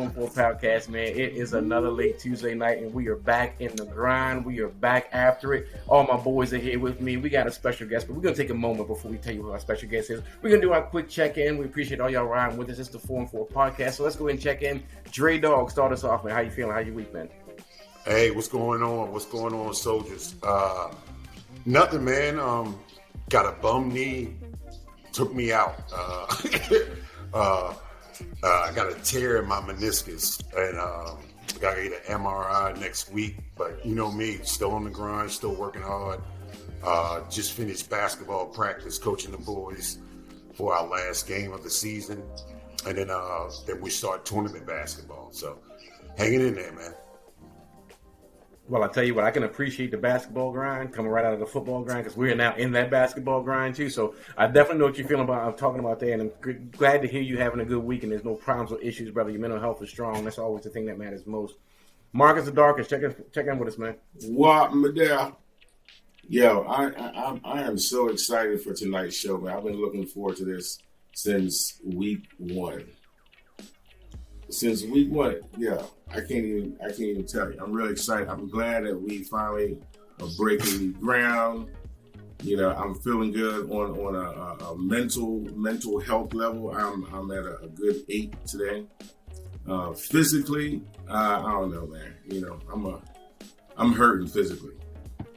4-4 Podcast, man. It is another late Tuesday night, and we are back in the grind. We are back after it. All my boys are here with me. We got a special guest, but we're going to take a moment before we tell you who our special guest is. We're going to do our quick check-in. We appreciate all y'all riding with us. It's the 4-4 Podcast, so let's go ahead and check in. Dre Dog, start us off, man. How you feeling? How your week been? Hey, what's going on? What's going on, soldiers? Nothing, man. Got a bum knee. Took me out. I got a tear in my meniscus, and I got to get an MRI next week. But you know me, still on the grind, still working hard. Just finished basketball practice, coaching the boys for our last game of the season, and then we start tournament basketball. So hanging in there, man. Well, I tell you what, I can appreciate the basketball grind coming right out of the football grind because we're now in that basketball grind too. So I definitely know what you're feeling about. I'm talking about that, and I'm glad to hear you having a good week and there's no problems or issues, brother. Your mental health is strong. That's always the thing that matters most. Marcus the Darkest, check in with us, man. What, Medell? Yo, I am so excited for tonight's show, man. I've been looking forward to this since week one. Since week one, yeah. I can't even tell you. I'm really excited. I'm glad that we finally are breaking ground. You know, I'm feeling good on a mental health level. I'm at a good 8 today. Physically, I don't know, man. You know, I'm hurting physically.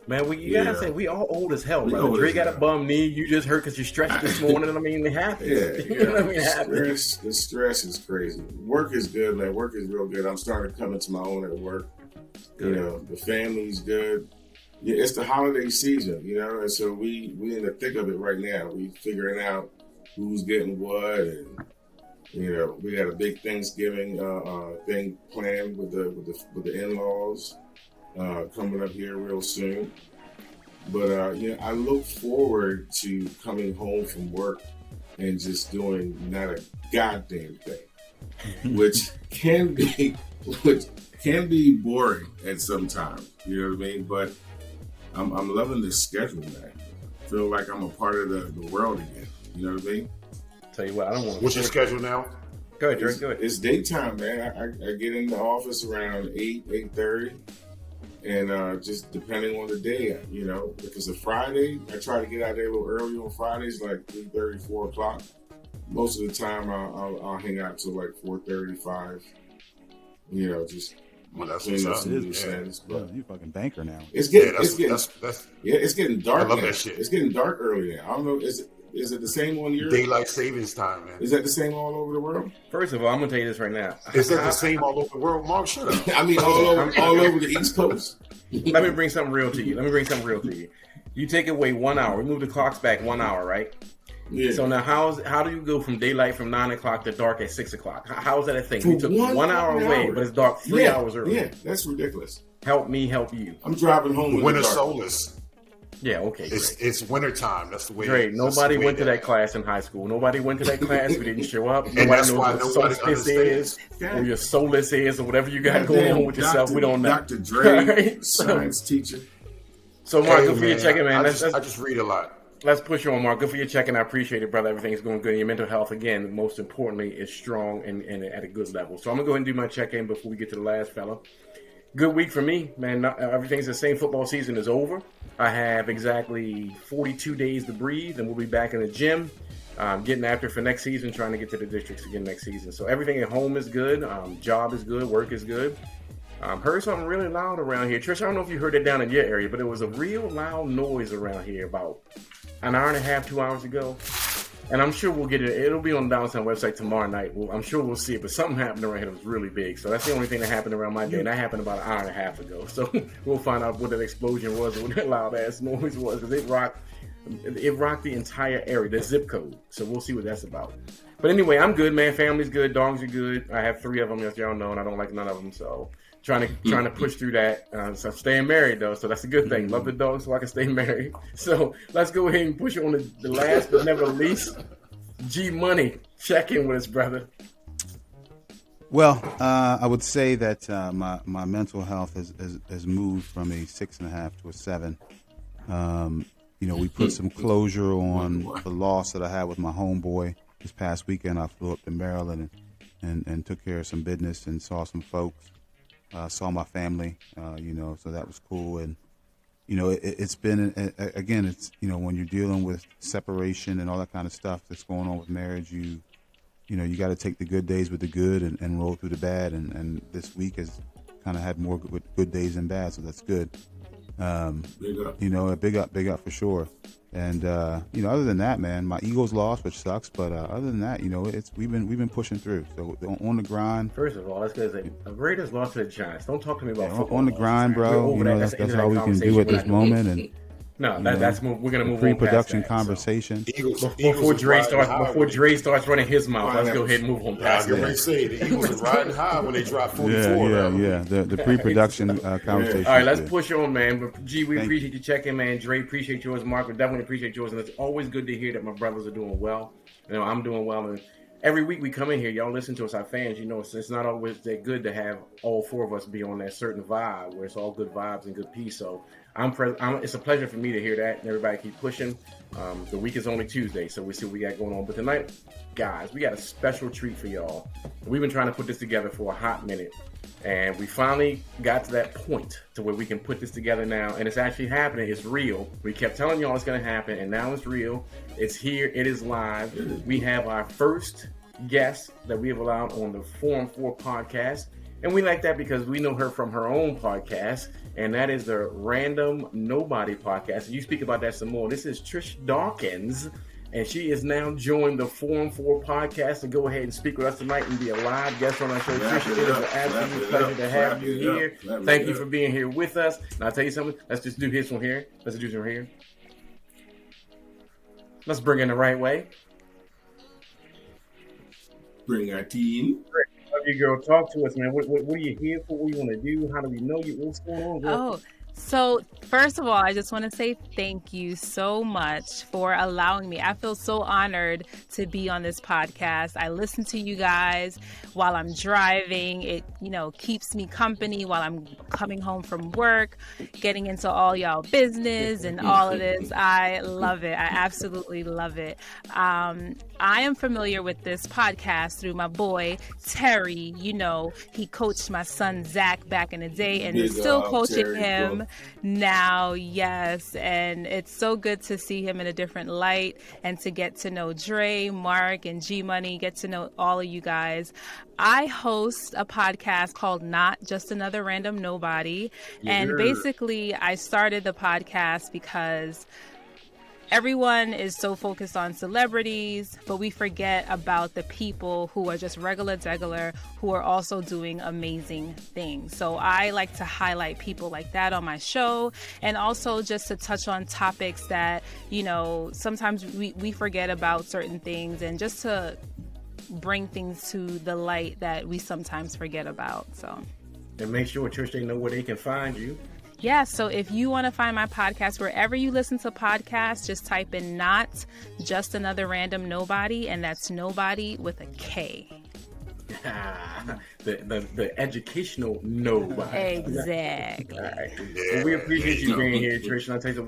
Man, you gotta say, we all old as hell, brother. Dre got a bum knee. You just hurt because you stretched this morning. I mean, it happens. The stress is crazy. Work is good, man. Work is real good. I'm starting to come into my own at work. Good. You know, the family's good. Yeah, it's the holiday season, you know, and so we in the thick of it right now. We figuring out who's getting what, and you know, we got a big Thanksgiving thing planned with the in-laws. Coming up here real soon. But, you know, I look forward to coming home from work and just doing not a goddamn thing, which can be boring at some time. You know what I mean? But I'm loving this schedule, man. I feel like I'm a part of the world again. You know what I mean? Tell you what, I don't want to. What's your schedule now? Go ahead, Drake. Go ahead. It's daytime, man. I get in the office around 8:30. And just depending on the day, you know, if it's a Friday, I try to get out there a little early on Fridays, like 3:30, 4 o'clock. Most of the time, I'll hang out till like 4:35. You know, just clean up some loose ends. But you fucking banker now. It's getting dark. I love now. that shit. It's getting dark early now. I don't know. Is it the same on your daylight savings time, man? Is that the same all over the world? First of all, I'm gonna tell you this right now. Is that the same all over the world, Mark? Shut up. I mean, all over the East Coast. Let me bring something real to you. You take away 1 hour. We move the clocks back 1 hour, right? Yeah. So now, how do you go from daylight from 9 o'clock to dark at 6 o'clock? How is that a thing? For We took 1 hour away, but it's dark 3 hours early. Yeah, that's ridiculous. Help me, help you. I'm driving home with winter the dark. solstice. Yeah, okay. It's winter time. That's the way. Great. Nobody went to that class in high school. Nobody went to that class. We didn't show up. Nobody that's knows why what nobody solstice is, or your solace is, or whatever you got going on with yourself. We don't know. Dr. Dre, right? science teacher. So, Mark, good for your checking, man. I just read a lot. Let's push you on, Mark. Good for your checking. I appreciate it, brother. Everything's going good. Your mental health, again, most importantly, is strong and at a good level. So I'm going to go ahead and do my check-in before we get to the last fella. Good week for me, man. Everything's the same. Football season is over. I have exactly 42 days to breathe, and we'll be back in the gym, getting after for next season, trying to get to the districts again next season. So everything at home is good. Job is good. Work is good. Heard something really loud around here. Trish, I don't know if you heard it down in your area, but it was a real loud noise around here about an hour and a half, 2 hours ago. And I'm sure we'll get it. It'll be on the Downtown website tomorrow night. I'm sure we'll see it. But something happened around here that was really big. So that's the only thing that happened around my day. And that happened about an hour and a half ago. So we'll find out what that explosion was or what that loud-ass noise was. Because it rocked the entire area, the zip code. So we'll see what that's about. But anyway, I'm good, man. Family's good. Dogs are good. I have 3 of them, as y'all know, and I don't like none of them. So trying to push through that. So I'm staying married, though. So that's a good thing. Love the dogs so I can stay married. So let's go ahead and push on the last but never least. G Money, check in with us, brother. Well, I would say that my mental health has moved from a 6.5 to a 7. You know, we put some closure on the loss that I had with my homeboy this past weekend. I flew up to Maryland and took care of some business and saw some folks, saw my family, so that was cool. And, it's been, again, it's, when you're dealing with separation and all that kind of stuff that's going on with marriage, you got to take the good days with the good and roll through the bad. And this week has kind of had more good days than bad, so that's good. Big up for sure. And other than that, man, my Eagles lost, which sucks. But other than that, we've been pushing through. So on the grind. First of all, that's because the Raiders lost to the Giants. Don't talk to me about football. On the grind, bro. That's all we can do at this moment. And no, we're gonna move pre-production on past that, conversation. So. Before Dre starts running his mouth, let's go ahead and move on past it. I was gonna say the Eagles are riding high when they drop 44. Yeah. The pre-production conversation. All right, let's push on, man. But G, we appreciate you checking, man. Dre, appreciate yours. Mark, we definitely appreciate yours, and it's always good to hear that my brothers are doing well. I'm doing well, and every week we come in here, y'all listen to us, our fans. It's not always that good to have all four of us be on that certain vibe where it's all good vibes and good peace. So it's a pleasure for me to hear that, and everybody keep pushing. The week is only Tuesday, so we see what we got going on. But tonight, guys, we got a special treat for y'all. We've been trying to put this together for a hot minute, and we finally got to that point to where we can put this together now, and it's actually happening. It's real. We kept telling y'all it's going to happen, and now it's real. It's here. It is live. We have our first guest that we have allowed on the Forum 4 podcast. And we like that because we know her from her own podcast, and that is the Random Knowbody Podcast. And you speak about that some more. This is Trisha Dawkins, and she is now joined the Forum 4 podcast to go ahead and speak with us tonight and be a live guest on our show. Trisha, it is an absolute pleasure to have you here. Thank you for being here with us. And I'll tell you something. Let's just do this one here. Let's do this one here. Let's bring it the right way. Bring our team. Love you, girl. Talk to us, man. What are you here for? What do you want to do? How do we know you? What's going on, girl? So first of all, I just want to say thank you so much for allowing me. I feel so honored to be on this podcast. I listen to you guys while I'm driving. It, keeps me company while I'm coming home from work, getting into all y'all business and all of this. I love it. I absolutely love it. I am familiar with this podcast through my boy, Terry. He coached my son, Zach, back in the day, and he's still coaching Terry, him now. Yes. And it's so good to see him in a different light and to get to know Dre, Mark, and G Money, get to know all of you guys. I host a podcast called Not Just Another Random Nobody. Yeah. And basically I started the podcast because everyone is so focused on celebrities, but we forget about the people who are just regular, who are also doing amazing things. So I like to highlight people like that on my show, and also just to touch on topics that, sometimes we forget about certain things, and just to bring things to the light that we sometimes forget about. So, and make sure, Trish, they know where they can find you. Yeah, so if you want to find my podcast, wherever you listen to podcasts, just type in Not Just Another Random Nobody, and that's Nobody with a K. the educational nobody. Exactly. All right. Well, we appreciate you being here, Trish. And I'll tell you,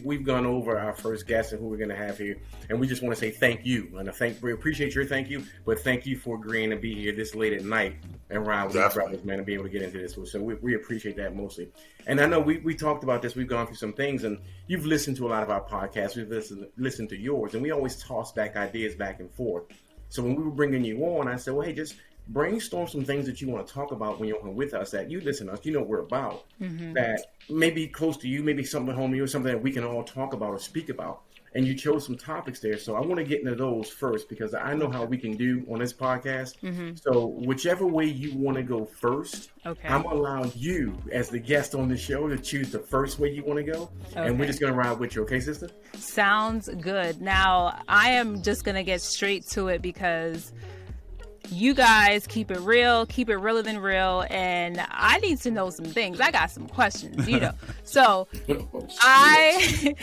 we've gone over our first guest and who we're going to have here, and we just want to say thank you. And we appreciate your thank you, but thank you for agreeing to be here this late at night and ride with these brothers, man, and be able to get into this. So we appreciate that mostly. And I know we talked about this. We've gone through some things, and you've listened to a lot of our podcasts. We've listened to yours, and we always toss back ideas back and forth. So when we were bringing you on, I said, well, hey, just brainstorm some things that you want to talk about when you're on with us, that you listen to us, what we're about, that may be close to you, maybe something home to you, something that we can all talk about or speak about. And you chose some topics there. So I want to get into those first, because I know how we can do on this podcast. So whichever way you want to go first, I'm allowing you as the guest on the show to choose the first way you want to go. And we're just going to ride with you. Okay, sister? Sounds good. Now, I am just going to get straight to it, because you guys keep it realer than real, and I need to know some things. I got some questions, So I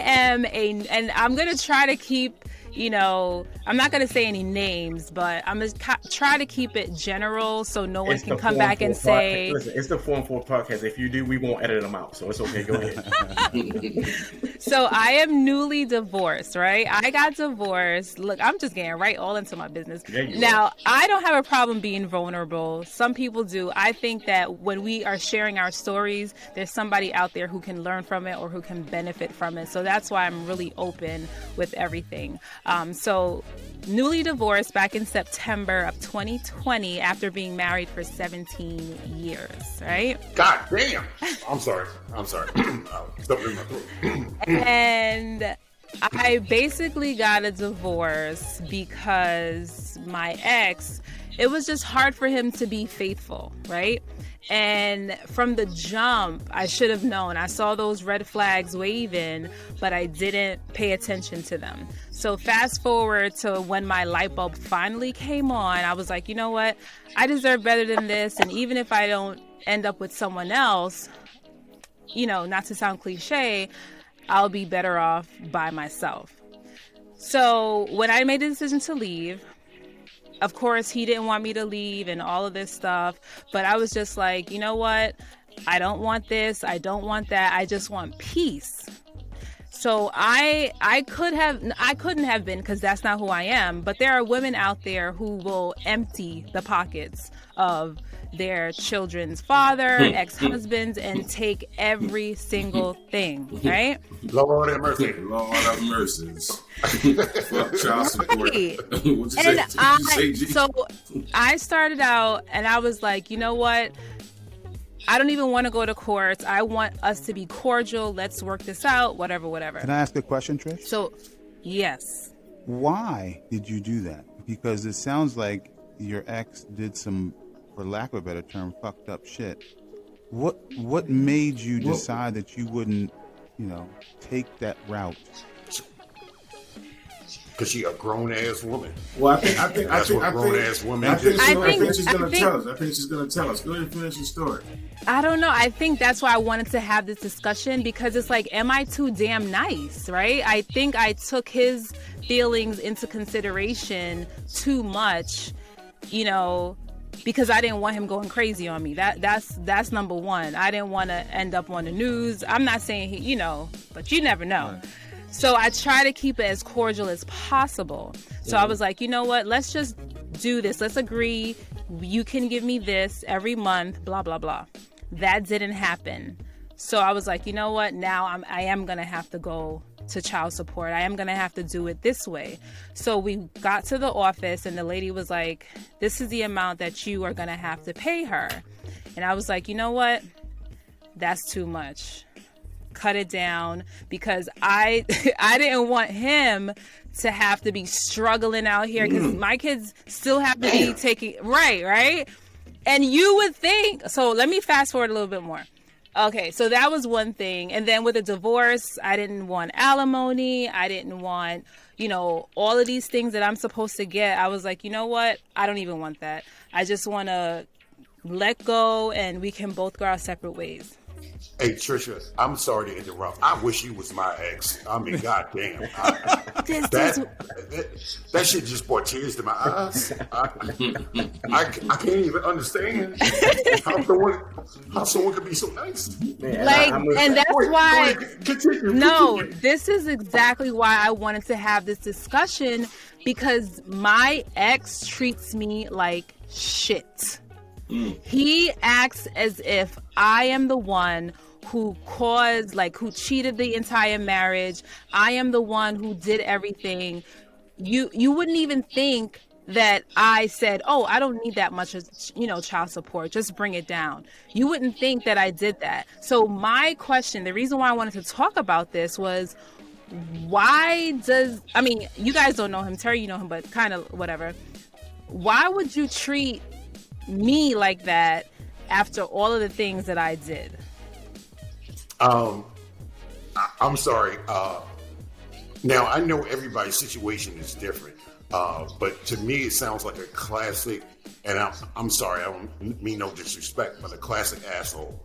am and I'm gonna try to keep you know, I'm not going to say any names, but I'm going to try to keep it general so no one can come back and say... Listen, it's the Form 4 podcast. If you do, we won't edit them out. So it's okay. Go ahead. So I am newly divorced, right? I got divorced. Look, I'm just getting right all into my business. Now, I don't have a problem being vulnerable. Some people do. I think that when we are sharing our stories, there's somebody out there who can learn from it or who can benefit from it. So that's why I'm really open with everything. So newly divorced back in September of 2020 after being married for 17 years, right? God damn. I'm sorry. Stuff in my throat. And I basically got a divorce because my ex, it was just hard for him to be faithful, right? And from the jump, I should have known. I saw those red flags waving, but I didn't pay attention to them. So fast forward to when my light bulb finally came on, I was like, you know what? I deserve better than this. And even if I don't end up with someone else, you know, not to sound cliche, I'll be better off by myself. So when I made the decision to leave, of course, he didn't want me to leave and all of this stuff. But I was just like, you know what? I don't want this. I don't want that. I just want peace. So I couldn't have been, because that's not who I am. But there are women out there who will empty the pockets of their children's father, ex-husbands, and take every single thing, right? Lord have mercy. Lord have mercy. Fuck child support. So I started out and I was like, you know what? I don't even want to go to court. I want us to be cordial. Let's work this out, whatever. Can I ask a question, Trish? So, yes. Why did you do that? Because it sounds like your ex did some, for lack of a better term, fucked up shit. What made you decide that you wouldn't, take that route? Because she a grown ass woman. Well, I think grown ass women. I think she's gonna tell us. I think she's gonna tell us. Go ahead and finish your story. I don't know. I think that's why I wanted to have this discussion, because it's like, am I too damn nice, right? I think I took his feelings into consideration too much, because I didn't want him going crazy on me. That's number one. I didn't want to end up on the news. I'm not saying but you never know. Right. So I try to keep it as cordial as possible. So I was like, you know what? Let's just do this. Let's agree. You can give me this every month, blah, blah, blah. That didn't happen. So I was like, you know what? Now I am going to have to go to child support. I am going to have to do it this way. So we got to the office and the lady was like, this is the amount that you are going to have to pay her. And I was like, you know what? That's too much. Cut it down, because I didn't want him to have to be struggling out here, because my kids still have to be taking right. And you would think, so let me fast forward a little bit more. Okay, so that was one thing. And then with a divorce, I didn't want alimony. I didn't want, all of these things that I'm supposed to get. I was like, you know what? I don't even want that. I just want to let go and we can both go our separate ways. Hey, Trisha, I'm sorry to interrupt. I wish you was my ex. I mean, goddamn. That shit just brought tears to my eyes. I can't even understand how someone could be so nice. Man, and that's why. Continue. This is exactly why I wanted to have this discussion, because my ex treats me like shit. He acts as if I am the one who who cheated the entire marriage. I am the one who did everything. You wouldn't even think that I said, oh, I don't need that much, child support. Just bring it down. You wouldn't think that I did that. So my question, the reason why I wanted to talk about this was, you guys don't know him. Terry, you know him, but kind of whatever. Why would you treat me like that after all of the things that I did? I'm sorry. Now I know everybody's situation is different, but to me it sounds like a classic. And I'm sorry, I don't mean no disrespect, but a classic asshole.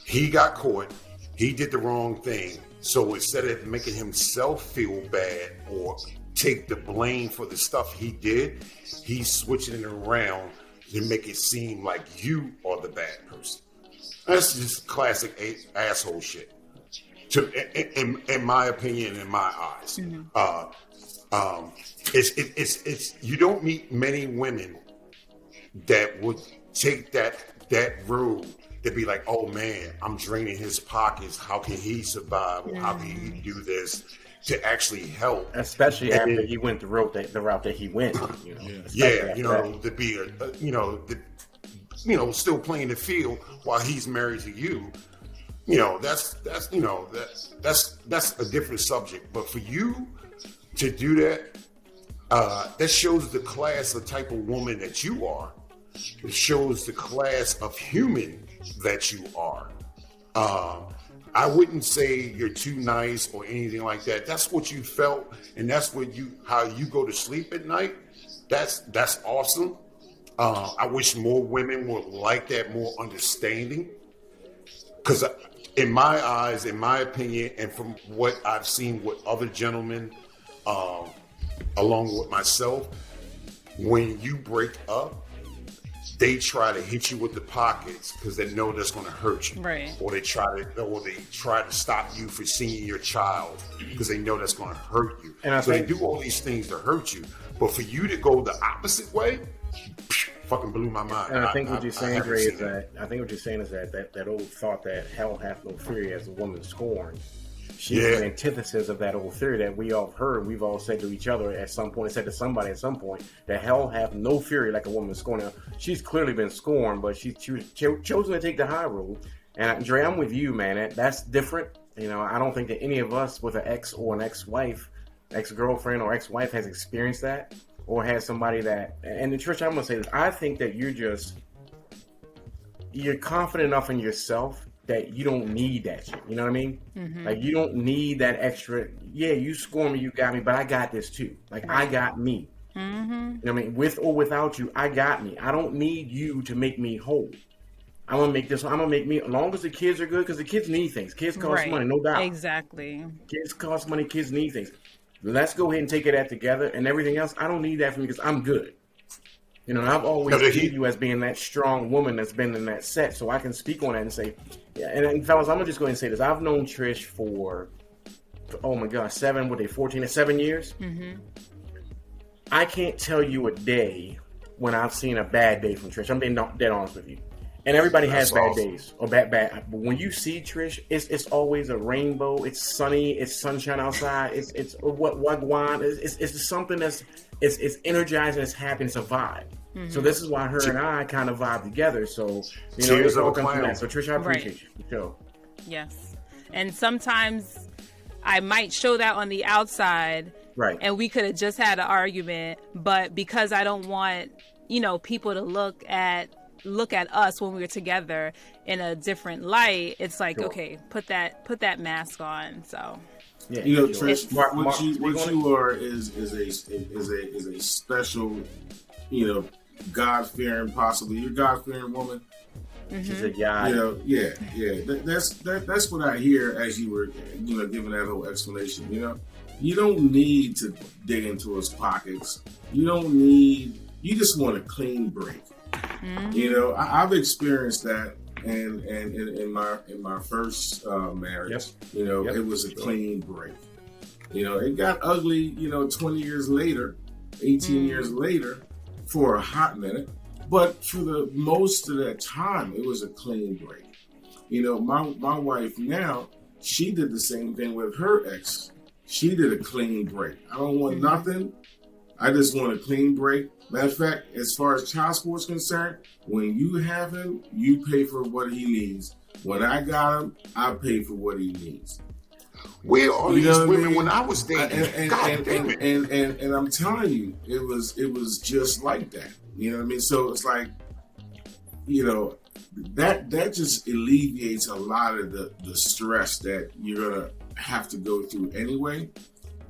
He got caught. He did the wrong thing, So instead of making himself feel bad or take the blame for the stuff he did, he's switching it around to make it seem like you are the bad person. That's just classic asshole shit, in my opinion, in my eyes. It's you don't meet many women that would take that road to be like, oh man, I'm draining his pockets. How can he survive? Or how can he do this? To actually help, especially after he went the route that he went. To be still playing the field while he's married to you. That's a different subject. But for you to do that, that shows the class, the type of woman that you are. It shows the class of human that you are. I wouldn't say you're too nice or anything like that. That's what you felt, and that's how you go to sleep at night. That's awesome. I wish more women were like that, more understanding. Because in my eyes, in my opinion, and from what I've seen with other gentlemen, along with myself, when you break up, they try to hit you with the pockets because they know that's going to hurt you, right? Or they try to stop you from seeing your child because they know that's going to hurt you. And so they do all these things to hurt you. But for you to go the opposite way, fucking blew my mind. And I think what you're saying, Dre, is that old thought that hell hath no fury as a woman scorned. She's the antithesis of that old theory that we all heard. We've all said to each other at some point, said to somebody at some point, that hell hath no fury like a woman scorned. Now, she's clearly been scorned, but she's chosen to take the high road. And Dre, I'm with you, man. That's different. I don't think that any of us with an ex or an ex-wife, ex-girlfriend or ex-wife has experienced that or has somebody that. And Trisha, I'm going to say this. I think that you're confident enough in yourself that you don't need that shit. You know what I mean? Mm-hmm. Like, you don't need that extra. Yeah, you score me, you got me, but I got this too. Like, I got me. Mm-hmm. You know what I mean? With or without you, I got me. I don't need you to make me whole. I'm going to make this. I'm going to make me, as long as the kids are good, because the kids need things. Kids cost money, no doubt. Exactly. Kids cost money, kids need things. Let's go ahead and take it together, and everything else, I don't need that from you because I'm good. I've always viewed you as being that strong woman that's been in that set, so I can speak on that and say, and fellas, I'm just going to say this. I've known Trish for oh my gosh, 7 years? Mm-hmm. I can't tell you a day when I've seen a bad day from Trish. I'm being dead honest with you. And everybody has bad days or bad. But when you see Trish, it's always a rainbow. It's sunny. It's sunshine outside. It's wagwan. It's something that's it's energizing. It's happy. It's a vibe. Mm-hmm. So this is why her and I kind of vibe together. So it's all comes from that. So Trish, I appreciate you. Sure. Yes, and sometimes I might show that on the outside, right? And we could have just had an argument, but because I don't want people to look at us when we were together in a different light, it's like, sure. Okay, put that mask on. So yeah, Trish, what you are is a special, God-fearing, possibly you're a God-fearing woman. Mm-hmm. She's a guy. That's what I hear as you were giving that whole explanation. You don't need to dig into his pockets. You just want a clean break. Mm-hmm. I've experienced that, and in my first marriage, it was a clean break. It got ugly, 20 years later, 18 years later, for a hot minute, but for the most of that time, it was a clean break. My wife now, she did the same thing with her ex. She did a clean break. I don't want nothing. I just want a clean break. Matter of fact, as far as child support is concerned, when you have him, you pay for what he needs. When I got him, I pay for what he needs. Where are these women when I was dating? And I'm telling you, it was just like that. You know what I mean? So it's like, that just alleviates a lot of the stress that you're gonna have to go through anyway.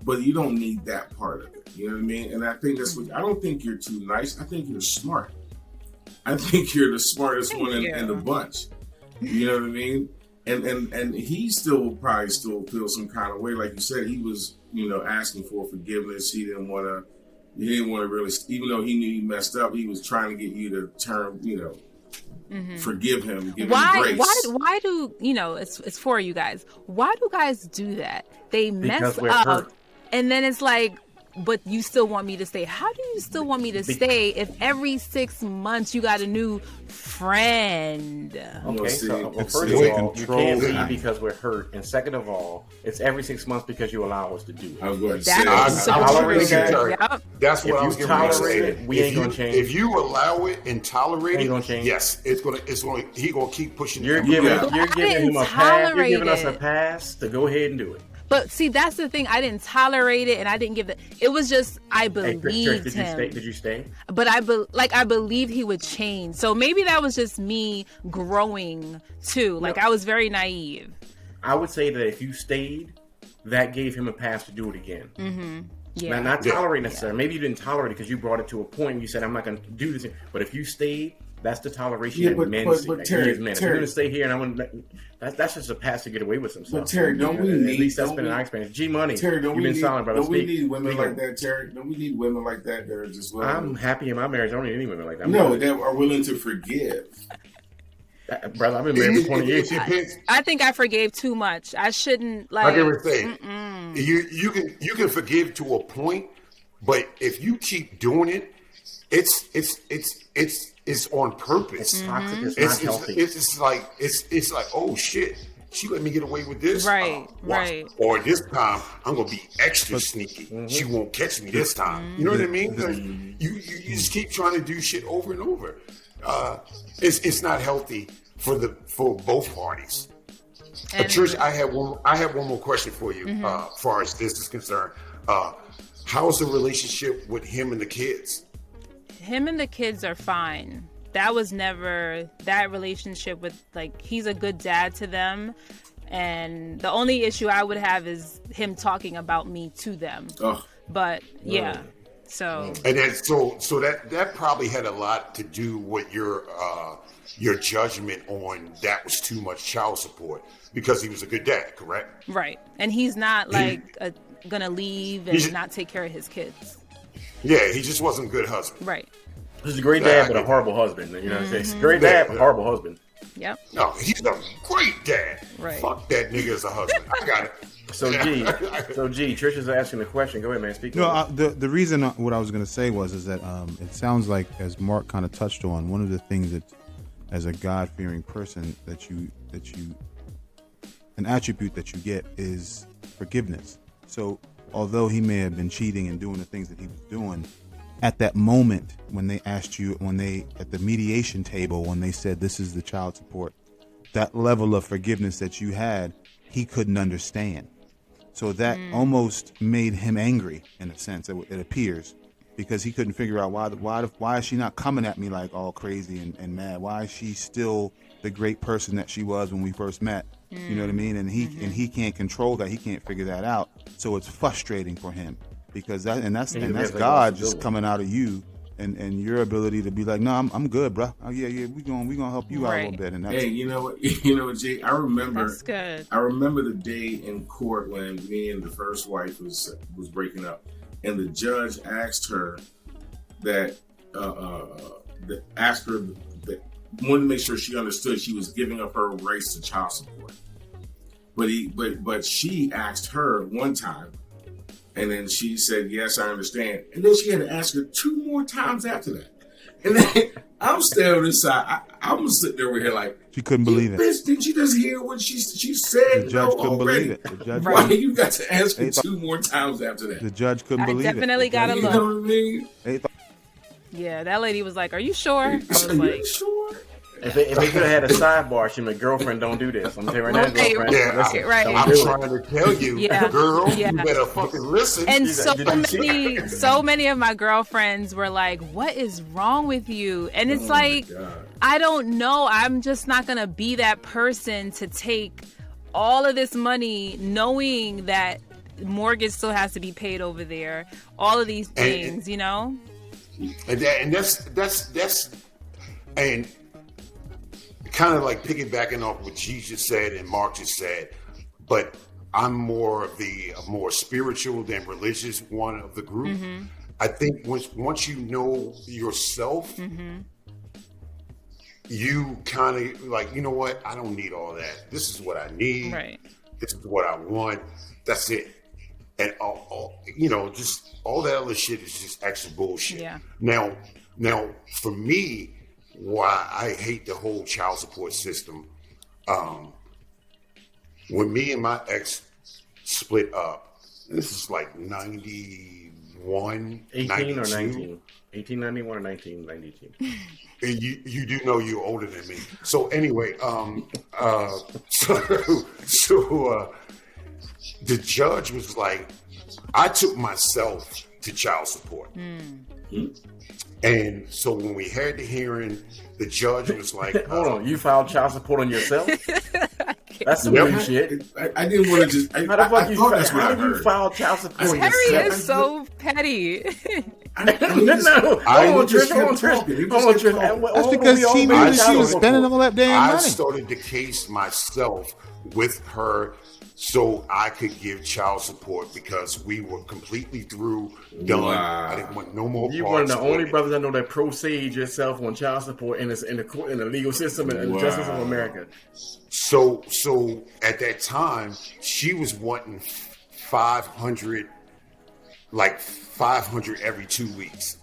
But you don't need that part of it. You know what I mean? And I think I don't think you're too nice. I think you're smart. I think you're the smartest one in the bunch. You know what I mean? And he still probably still feels some kind of way. Like you said, he was, asking for forgiveness. He didn't want to really, even though he knew he messed up, he was trying to get you to turn, forgive him, give him grace. Why do, it's for you guys. Why do guys do that? They mess up hurt. And then it's like, but you still want me to stay. How do you still want me to stay if every 6 months you got a new friend? Okay, so first of all, you can't leave because we're hurt, and second of all, it's every 6 months because you allow us to do it. I was going to say that's what I was going to say. We ain't gonna change. If you allow it and tolerate it, gonna change. Yes, he gonna keep pushing. You're giving him a pass. You're giving us a pass to go ahead and do it. But see, that's the thing. I didn't tolerate it, and I didn't give it. It was just I believed him. Did you stay? But I believed he would change. So maybe that was just me growing too. Like I was very naive. I would say that if you stayed, that gave him a pass to do it again. Mm-hmm. Yeah. Not tolerate necessarily. Maybe you didn't tolerate it because you brought it to a point and you said, "I'm not going to do this." But if you stayed, that's the toleration that men see. But Terry, if you're going to stay here and I'm going to, that's just a pass to get away with some stuff. But Terry, don't we need? At least that's been our experience. G Money. Terry, you've been silent, brother. Don't we need women like that, Terry? Don't we need women like that that are just willing? I'm happy in my marriage. I don't need any women like that. That are willing to forgive. Brother, I've been married for 20 years. I think I forgave too much. I shouldn't like everything. You can forgive to a point, but if you keep doing it, it's on purpose. It's toxic. It's not healthy. It's like oh shit, she let me get away with this. Right. Or this time I'm gonna be extra sneaky. She won't catch me this time. You know what I mean? You just keep trying to do shit over and over. It's not healthy for both parties. Trish, I have one more question for you. As far as this is concerned, how's the relationship with him and the kids? Him and the kids are fine. That was never that relationship with, like, he's a good dad to them. And the only issue I would have is him talking about me to them. Oh. But yeah. So and then so that probably had a lot to do with your judgment on that was too much child support because he was a good dad, correct? Right. And he's not gonna leave and not take care of his kids. Yeah, he just wasn't a good husband. Right. He's a great dad, but a horrible husband. You know what I'm saying? He's a great dad, but horrible husband. Yep. No, he's a great dad. Right. Fuck that nigga as a husband. I got it. So G, Trisha's asking the question. Go ahead, man. Speak. No, the reason what I was going to say is that it sounds like, as Mark kind of touched on, one of the things that, as a God-fearing person, that you an attribute that you get is forgiveness. So although he may have been cheating and doing the things that he was doing, at that moment when they asked you, at the mediation table, when they said this is the child support, that level of forgiveness that you had, he couldn't understand. So that almost made him angry, in a sense, it appears, because he couldn't figure out why is she not coming at me like all crazy and mad? Why is she still the great person that she was when we first met? You know what I mean? And he can't control that. He can't figure that out. So it's frustrating for him because that's God just coming out of you and your ability to be like, no, I'm good, bro. Oh yeah, we gonna help you out a little bit. And that's you know what, Jay, I remember. That's good. I remember the day in court when me and the first wife was breaking up, and the judge asked her that wanted to make sure she understood she was giving up her rights to child support. But she asked her one time, and then she said, yes, I understand. And then she had to ask her 2 more times after that. And then I'm standing on this side. I'm sitting over here like, she couldn't believe it. Bitch, didn't you just hear what she said? The judge couldn't believe it. The judge Why you got to ask her 2 more times after that? The judge couldn't believe it. I definitely got to look. You know what I mean? Yeah, that lady was like, are you sure? I was Are like, you sure? If they could have had a sidebar, she my girlfriend don't do this. I'm telling you right now, girlfriend. Yeah, listen, right. I'm trying to tell you, girl, you better fucking listen. And so many of my girlfriends were like, what is wrong with you? And it's like, I don't know. I'm just not going to be that person to take all of this money knowing that mortgage still has to be paid over there. All of these things, you know? kind of like piggybacking off what G just said and Mark just said, but I'm more of the more spiritual than religious one of the group. Mm-hmm. I think once you know yourself, you kind of like, you know what? I don't need all that. This is what I need. Right. This is what I want. That's it. And just all that other shit is just extra bullshit. Yeah. Now, for me, why I hate the whole child support system. When me and my ex split up, this is like 91, 18 92. or 19? 1891 or 1992? And you do know you're older than me. So anyway, the judge was like, I took myself to child support. And so when we had the hearing, the judge was like, hold on, you filed child support on yourself? That's some weird shit. I didn't want to just. I thought that's what I heard. You filed child support on Harry yourself? is so petty. Hold on, Trish. That's because she knew that she was spending all that damn money. I started the case myself with her so I could give child support because we were completely through, done. Wow. I didn't want no more You parts. one of the only it. brothers I know that proceed yourself on child support in the legal system and the justice of America. So at that time, she was wanting 500 every 2 weeks.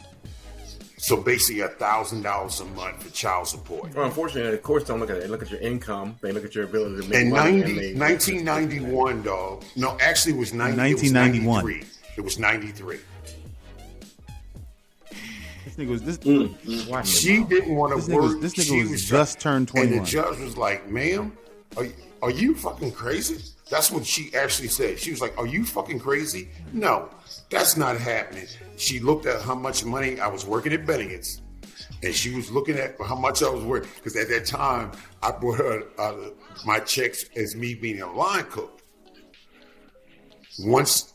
So basically $1,000 a month for child support. Well, unfortunately, the courts don't look at it. They look at your income. They look at your ability to make In money. 1991, dog. No, actually it was 1991. 93. It was 93. This nigga was this. She didn't want to work. This nigga was just turned 21. And the judge was like, ma'am, are you fucking crazy? That's what she actually said. She was like, are you fucking crazy? No, that's not happening. She looked at how much money I was working at Bennigan's, and she was looking at how much I was working. Because at that time, I brought her my checks as me being a line cook. Once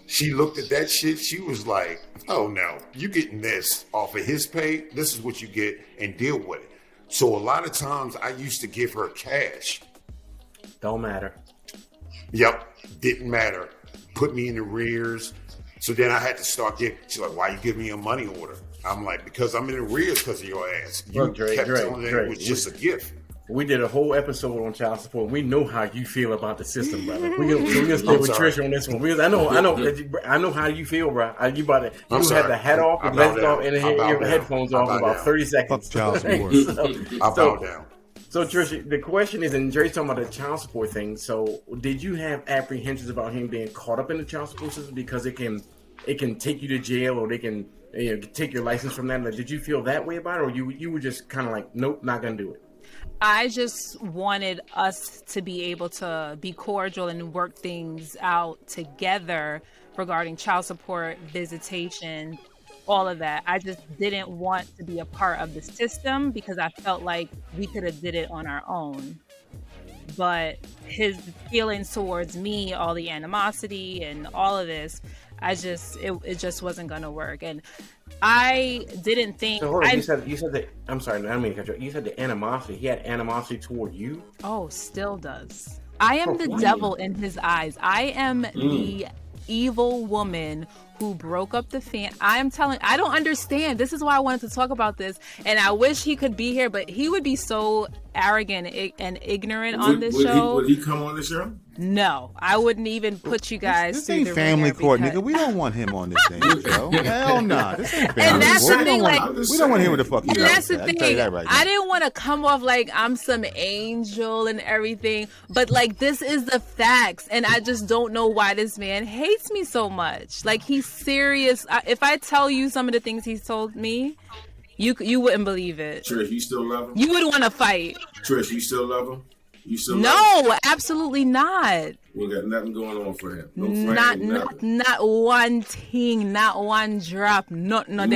she looked at that shit, she was like, oh no, you getting this off of his pay. This is what you get and deal with it. So a lot of times I used to give her cash. Don't matter. Yep, didn't matter. Put me in arrears. So then I had to start getting, she's like, why you give me a money order? I'm like, because I'm in arrears because of your ass. You Look, Dre, kept telling her it was just a gift. We did a whole episode on child support. We know how you feel about the system, brother. We're gonna stay with Trisha on this one. I know how you feel, bro. You about to had the hat off, the lens off, and your headphones off in about 30 seconds. Fuck child support. I bow down. So Trisha, the question is, and Dre's talking about the child support thing. So did you have apprehensions about him being caught up in the child support system because it can take you to jail or they can take your license from that? Like, did you feel that way about it, or you were just kind of like, nope, not gonna do it? I just wanted us to be able to be cordial and work things out together regarding child support, visitation, all of that. I just didn't want to be a part of the system because I felt like we could have did it on our own. But his feelings towards me, all the animosity and all of this, it just wasn't going to work. And I didn't think. So hold on, you said that. I'm sorry, I don't mean to cut you. You said the animosity. He had animosity toward you. Oh, still does. I am the devil in his eyes. I am the evil woman who broke up the I don't understand. This is why I wanted to talk about this, and I wish he could be here, but he would be so arrogant and ignorant on this show. Would he come on the show? No, I wouldn't even put you guys This through ain't the family ringer court, because- nigga. We don't want him on this thing, show. Hell nah. This ain't family And that's court. the thing, like, We don't want to hear what the fuck he And got to that's say. the I can thing. tell you that right now. I didn't want to come off like I'm some angel and everything, but like this is the facts, and I just don't know why this man hates me so much. Like he's serious. If I tell you some of the things he's told me, you wouldn't believe it. Trish, you still love him? You would want to fight. Trish, you still love him? You still love him? No, absolutely not. We got nothing going on for him. No fighting, nothing. Not one thing, not one drop, nothing.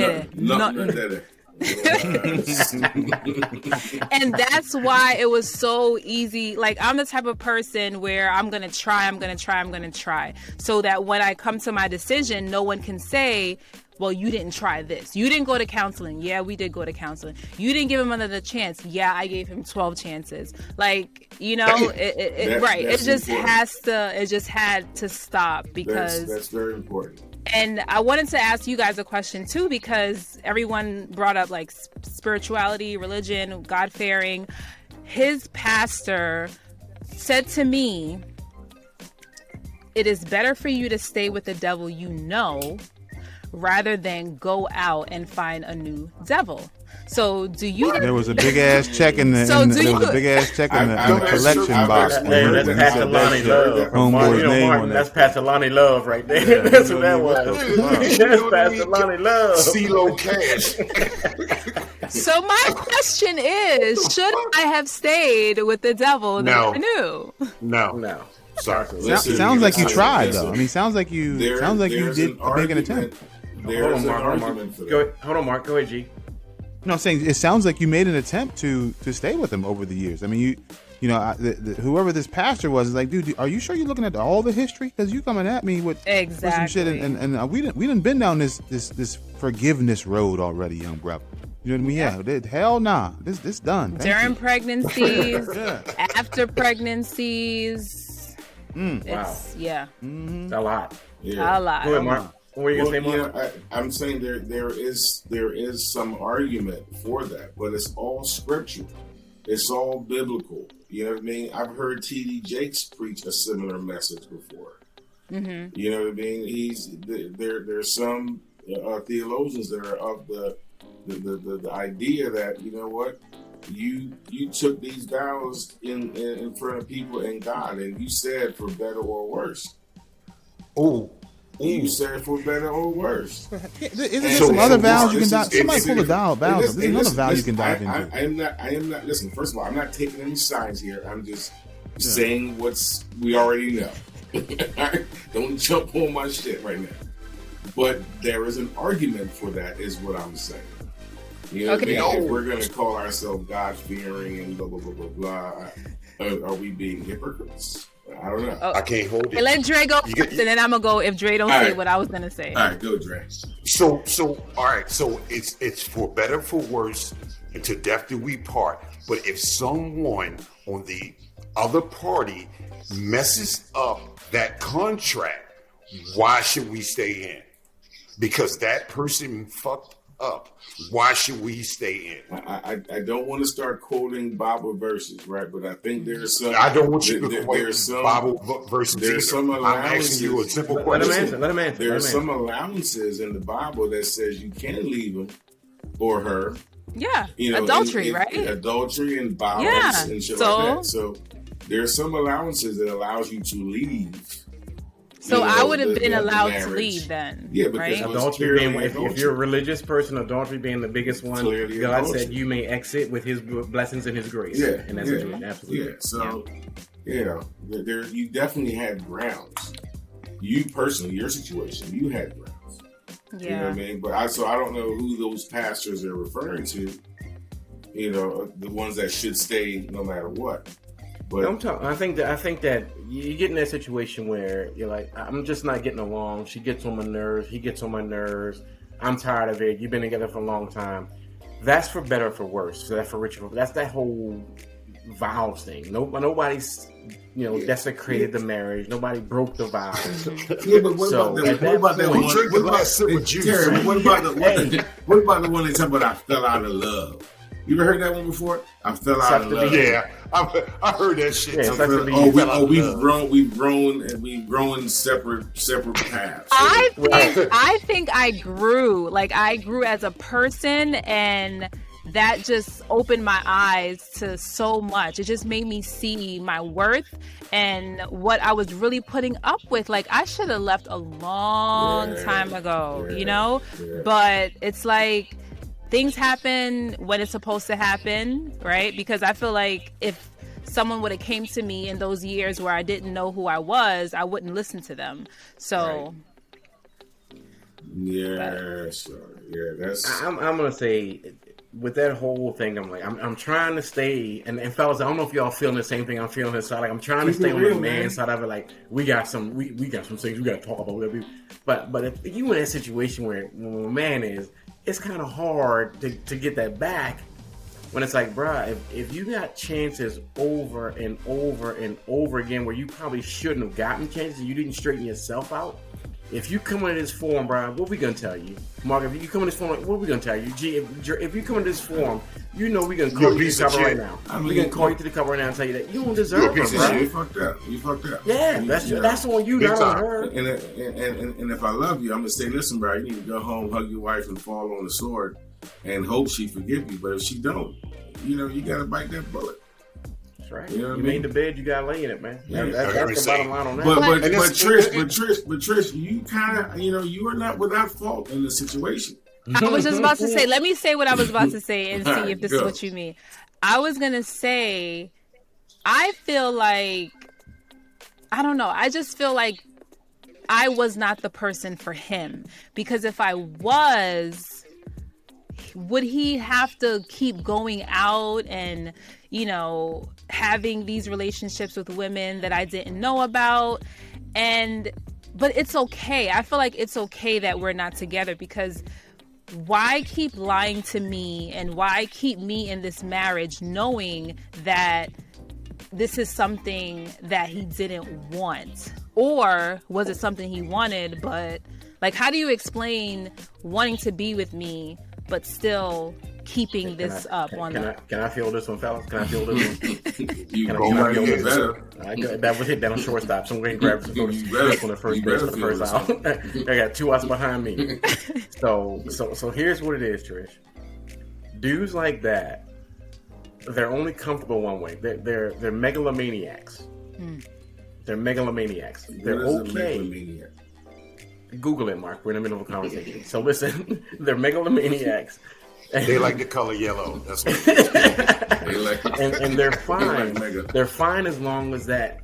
And that's why it was so easy. Like I'm the type of person where I'm gonna try, so that when I come to my decision, no one can say, well, you didn't try this. You didn't go to counseling. Yeah, we did go to counseling. You didn't give him another chance. Yeah, I gave him 12 chances. Like, you know, it just had to stop because that's very important. And I wanted to ask you guys a question too, because everyone brought up like spirituality, religion, God-fearing. His pastor said to me, it is better for you to stay with the devil you know rather than go out and find a new devil. So do you? There was a big ass check in the. There was a big ass check in the collection box. That's Pastor Lonnie Love. Homeboy's name on that. That's Pastor Lonnie Love right there. That's what that was. That's Pastor Lonnie Love. CeeLo Cash. So my question is, should I have stayed with the devil that I knew? No. Sorry. Sounds like you tried though. I mean, sounds like you did make an attempt. There's an argument for that. Hold on, Mark. Go ahead, G. No, I'm saying it sounds like you made an attempt to stay with him over the years. I mean, whoever this pastor was is like, dude, are you sure you're looking at all the history? Because you coming at me with some shit, and we done been down this forgiveness road already, young brother. You know what I mean? Yeah, hell nah, this done. During pregnancies, after pregnancies, It's a lot. Yeah. A lot. Go ahead, Mark. What are you gonna say, Mark? I'm saying there is some argument for that, but it's all scriptural. It's all biblical. You know what I mean? I've heard T.D. Jakes preach a similar message before. Mm-hmm. You know what I mean? There's some theologians that are of the idea that, you know what, you took these vows in front of people and God, and you said for better or worse. You said for better or worse. Isn't there some other vows you can dive? Somebody pull the vows. There's another vow you can dive into. I am not. Listen. First of all, I'm not taking any sides here. I'm just saying what's we already know. Don't jump on my shit right now. But there is an argument for that, is what I'm saying. You know what I mean? If we're going to call ourselves God-fearing and blah, blah, blah, blah, blah, are we being hypocrites? I don't know. I can't hold it. Let Dre go first, and then I'm going to go if Dre don't say what I was going to say. All right, go, Dre. So, all right. So it's for better, for worse, and to death do we part. But if someone on the other party messes up that contract, why should we stay in? Because that person fucked up. Why should we stay in? I don't want to start quoting Bible verses, right? But I think there's some. I don't want you to quote Bible verses. There's some allowances. I'm asking you a simple question. Let him answer. There's some allowances in the Bible that says you can leave him or her. Yeah, adultery, right? Adultery and violence and shit like that. So there's some allowances that allows you to leave. So I would have been allowed to leave then. Yeah, because adultery being, if you're a religious person, adultery being the biggest one, God said you may exit with His blessings and His grace. Yeah, and that's it. Absolutely. Yeah. So, there you definitely had grounds. You personally, your situation, you had grounds. Yeah. You know what I mean? But I don't know who those pastors are referring to. You know, the ones that should stay no matter what. But I think that you get in that situation where you're like, I'm just not getting along. She gets on my nerves. He gets on my nerves. I'm tired of it. You've been together for a long time. That's for better or for worse. So that's for richer. That's that whole vows thing. Nobody's desecrated the marriage. Nobody broke the vows. But what about that one? What about the one they talk about? I fell out of love. You ever heard that one before? I fell out of love. Yeah, I heard that shit. We've grown separate paths. I think I grew. Like I grew as a person, and that just opened my eyes to so much. It just made me see my worth and what I was really putting up with. Like I should have left a long time ago, But it's like, things happen when it's supposed to happen, right? Because I feel like if someone would have came to me in those years where I didn't know who I was, I wouldn't listen to them. So, that's. I'm gonna say with that whole thing, I'm like, I'm trying to stay, and fellas, I don't know if y'all feeling the same thing I'm feeling inside. Like, I'm trying to stay on the man side of it. Like, we got some things we got to talk about. But if you in that situation where a man is, it's kind of hard to get that back. When it's like, bruh, if you got chances over and over and over again where you probably shouldn't have gotten chances and you didn't straighten yourself out, if you come into this forum, bruh, what we gonna tell you? Mark, if you come in this forum, what we gonna tell you? G, if you come into this forum, you know we gonna call you to the cover right now. We gonna call you to the cover right now and tell you that you don't deserve it, bruh. You fucked up. Yeah, that's on you, not on her. And if I love you, I'm gonna say, listen, bro, you need to go home, hug your wife, and fall on the sword, and hope she forgive you. But if she don't, you gotta bite that bullet. That's right. You know what you I mean? made the bed, you gotta lay in it, man. Yeah, That's the bottom line on that. But Trish, you kind of, you are not without fault in the situation. I was just about to say, let me say what I was about to say and see if this is what you mean. I was going to say, I feel like, I don't know, I just feel like I was not the person for him. Because if I was, would he have to keep going out and, having these relationships with women that I didn't know about? But it's okay. I feel like it's okay that we're not together, because why keep lying to me and why keep me in this marriage knowing that this is something that he didn't want? Or was it something he wanted, but like, how do you explain wanting to be with me but still keeping this up? Can I feel this one, fellas? Can I feel this one? You can feel this better. That was hit down on shortstop. So I'm going to grab some on the first base for the first out. I got 2 outs behind me. So here's what it is, Trish. Dudes like that, they're only comfortable one way. They're megalomaniacs. They're megalomaniacs. They're okay. Google it, Mark. We're in the middle of a conversation. So listen, they're megalomaniacs. They like the color yellow. That's what they like. And they're fine. They're fine as long as that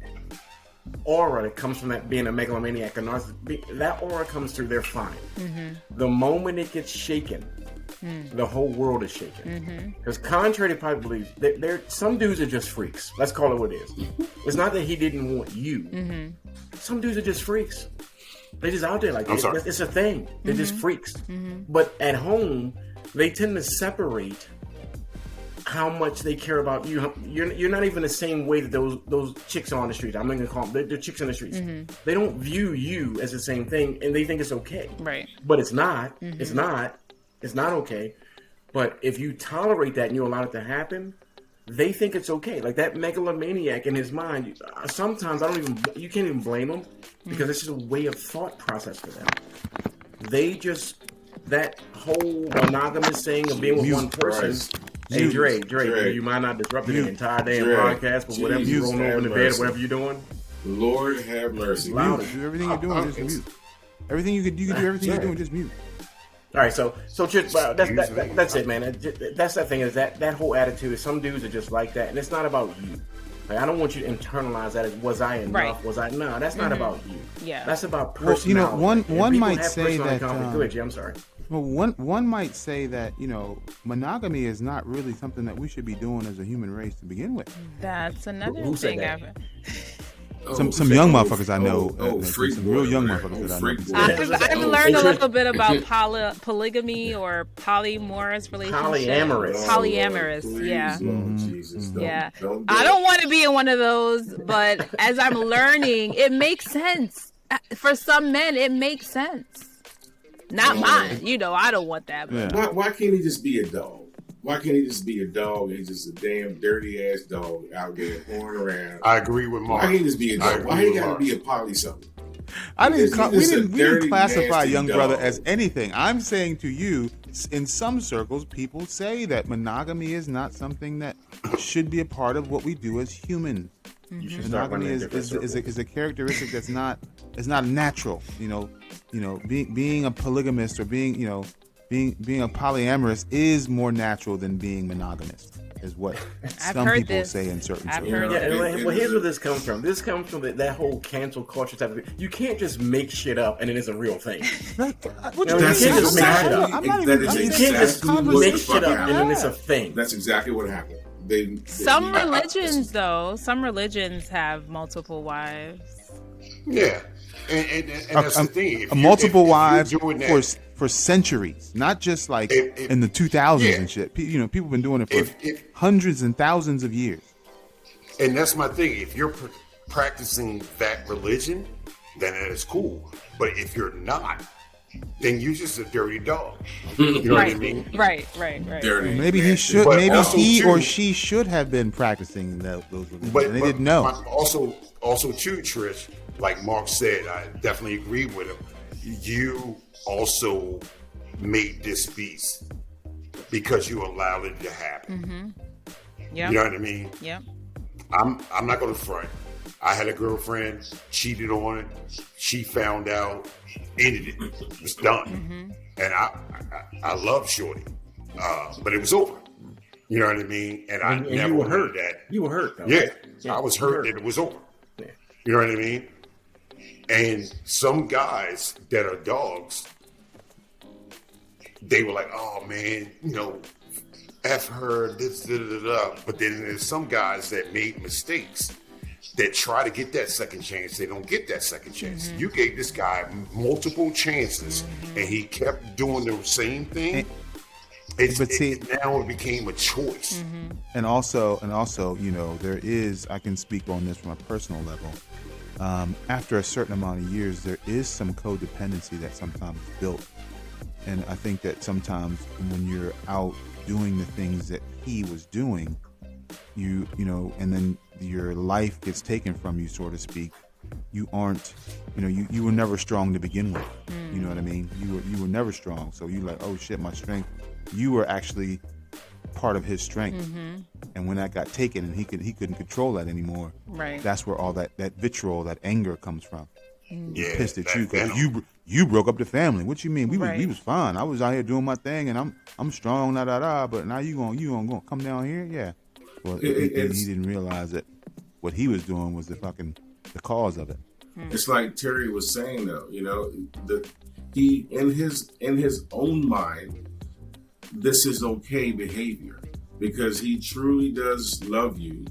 aura that comes from that being a megalomaniac or narcissist, that aura comes through, they're fine. Mm-hmm. The moment it gets shaken, the whole world is shaken. Because contrary to popular belief, some dudes are just freaks. Let's call it what it is. It's not that he didn't want you. Some dudes are just freaks. They're just out there like this. It's a thing. They're just freaks. But at home, they tend to separate how much they care about you. You're not even the same way that those chicks are on the street. I'm not going to call them. They're chicks on the streets. They don't view you as the same thing, and they think it's okay. Right. But it's not. It's not. It's not okay. But if you tolerate that and you allow it to happen, they think it's okay. Like that megalomaniac in his mind, sometimes you can't even blame them, because it's just a way of thought process for them. They just, that whole monogamous thing of being with one person. Hey, Dre, you might not disrupt the entire day in podcast, but whatever you're rolling over in the bed, whatever you're doing. Lord have mercy. Do everything you're doing, just mute. Everything you can do everything you're doing, just mute. All right, so just, that's it, man. That's that thing, is that whole attitude is some dudes are just like that, and it's not about you. Like, I don't want you to internalize that as, was I enough? Right. Was I? No, that's not about you. Yeah, that's about personality. Well, one might say that. Go ahead, Jay, I'm sorry. Well, one might say that, monogamy is not really something that we should be doing as a human race to begin with. That's another thing. Some young motherfuckers I know, some real young motherfuckers that I know. I've learned a little bit about polygamy or polyamorous relationships. Polyamorous, yeah. Jesus, yeah. I don't want to be in one of those, but as I'm learning, it makes sense. For some men, it makes sense. Not mine. I don't want that. But. Yeah. Why can't he just be a dog? Why can't he just be a dog and just a damn dirty ass dog out there pouring around? I agree with Mark. Why can't he just be a dog? Why he got to be a poly something? We didn't classify young brother as anything. I'm saying to you, in some circles, people say that monogamy is not something that should be a part of what we do as humans. Monogamy is a characteristic that's not natural. Being a polygamist or being being a polyamorous is more natural than being monogamous, is what some people say in certain circles. Well, here's where this comes from. This comes from that whole cancel culture type of thing. You can't just make shit up and it is a real thing. You can't just make shit up. You can't just make shit up and then it's a thing. That's exactly what happened. Some religions have multiple wives. Yeah, and that's the thing. Multiple wives for centuries, not just like in the 2000s and shit. People have been doing it for hundreds and thousands of years. And that's my thing. If you're practicing that religion, then that is cool. But if you're not, then you're just a dirty dog. You know what I mean? Right. Dirty. Maybe he should. But maybe he or she should have been practicing those religions, and they didn't know. Also, too, Trish, like Mark said, I definitely agree with him. You also made this beast because you allowed it to happen. Yeah. You know what I mean? Yeah. I'm not going to front. I had a girlfriend, cheated on it. She found out, ended it. It was done. And I love Shorty, but it was over. You know what I mean? And I never you were hurt. that. You were hurt, though. Yeah, I was hurt that it was over. Yeah. You know what I mean? And some guys that are dogs, they were like, "Oh man, F her, this, da, da, da." But then there's some guys that made mistakes that try to get that second chance. They don't get that second chance. You gave this guy multiple chances, and he kept doing the same thing. Now it became a choice. And also, there is, I can speak on this from a personal level. After a certain amount of years, there is some codependency that sometimes is built. And I think that sometimes when you're out doing the things that he was doing, you and then your life gets taken from you, so to speak. You aren't, you were never strong to begin with. You know what I mean? You were never strong. So you like, oh shit, my strength. You were actually part of his strength. And when that got taken and he couldn't control that anymore, right? That's where all that vitriol, that anger comes from. Yeah, pissed at you because you broke up the family. What you mean? We was fine. I was out here doing my thing and I'm strong, but now you gonna come down here? Yeah. Well, he didn't realize that what he was doing was the cause of it. It's like Terry was saying, though. He in his own mind, this is okay behavior because he truly does love you,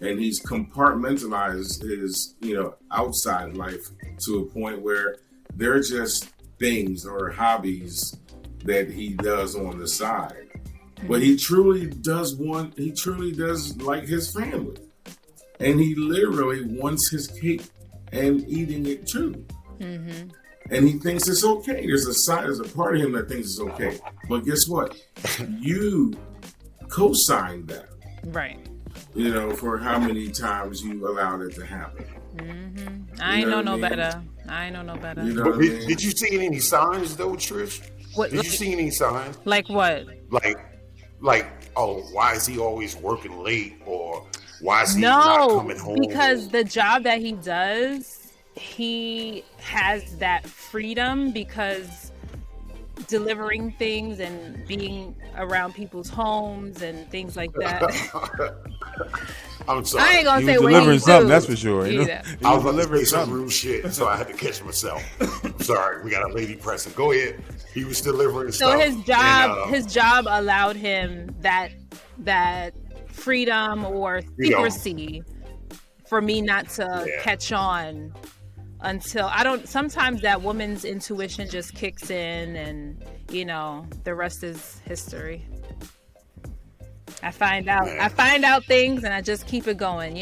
and he's compartmentalized his outside life to a point where they're just things or hobbies that he does on the side. But he truly does like his family. And he literally wants his cake and eating it too. And he thinks it's okay. There's a part of him that thinks it's okay. But guess what? You co-signed that. Right. For how many times you allowed it to happen. I know no better. Did you see any signs though, Trish? Did you see any signs? Like what? Like, oh, why is he always working late? Or why is he not coming home? Because the job that he does, he has that freedom because delivering things and being around people's homes and things like that. I'm sorry. I ain't gonna say what delivering something, that's for sure. I was delivering some rude shit, so I had to catch myself. I'm sorry, we got a lady present. Go ahead. He was delivering stuff. So his job allowed him that freedom or secrecy for me not to catch on until sometimes that woman's intuition just kicks in and the rest is history. I find out things and I just keep it going,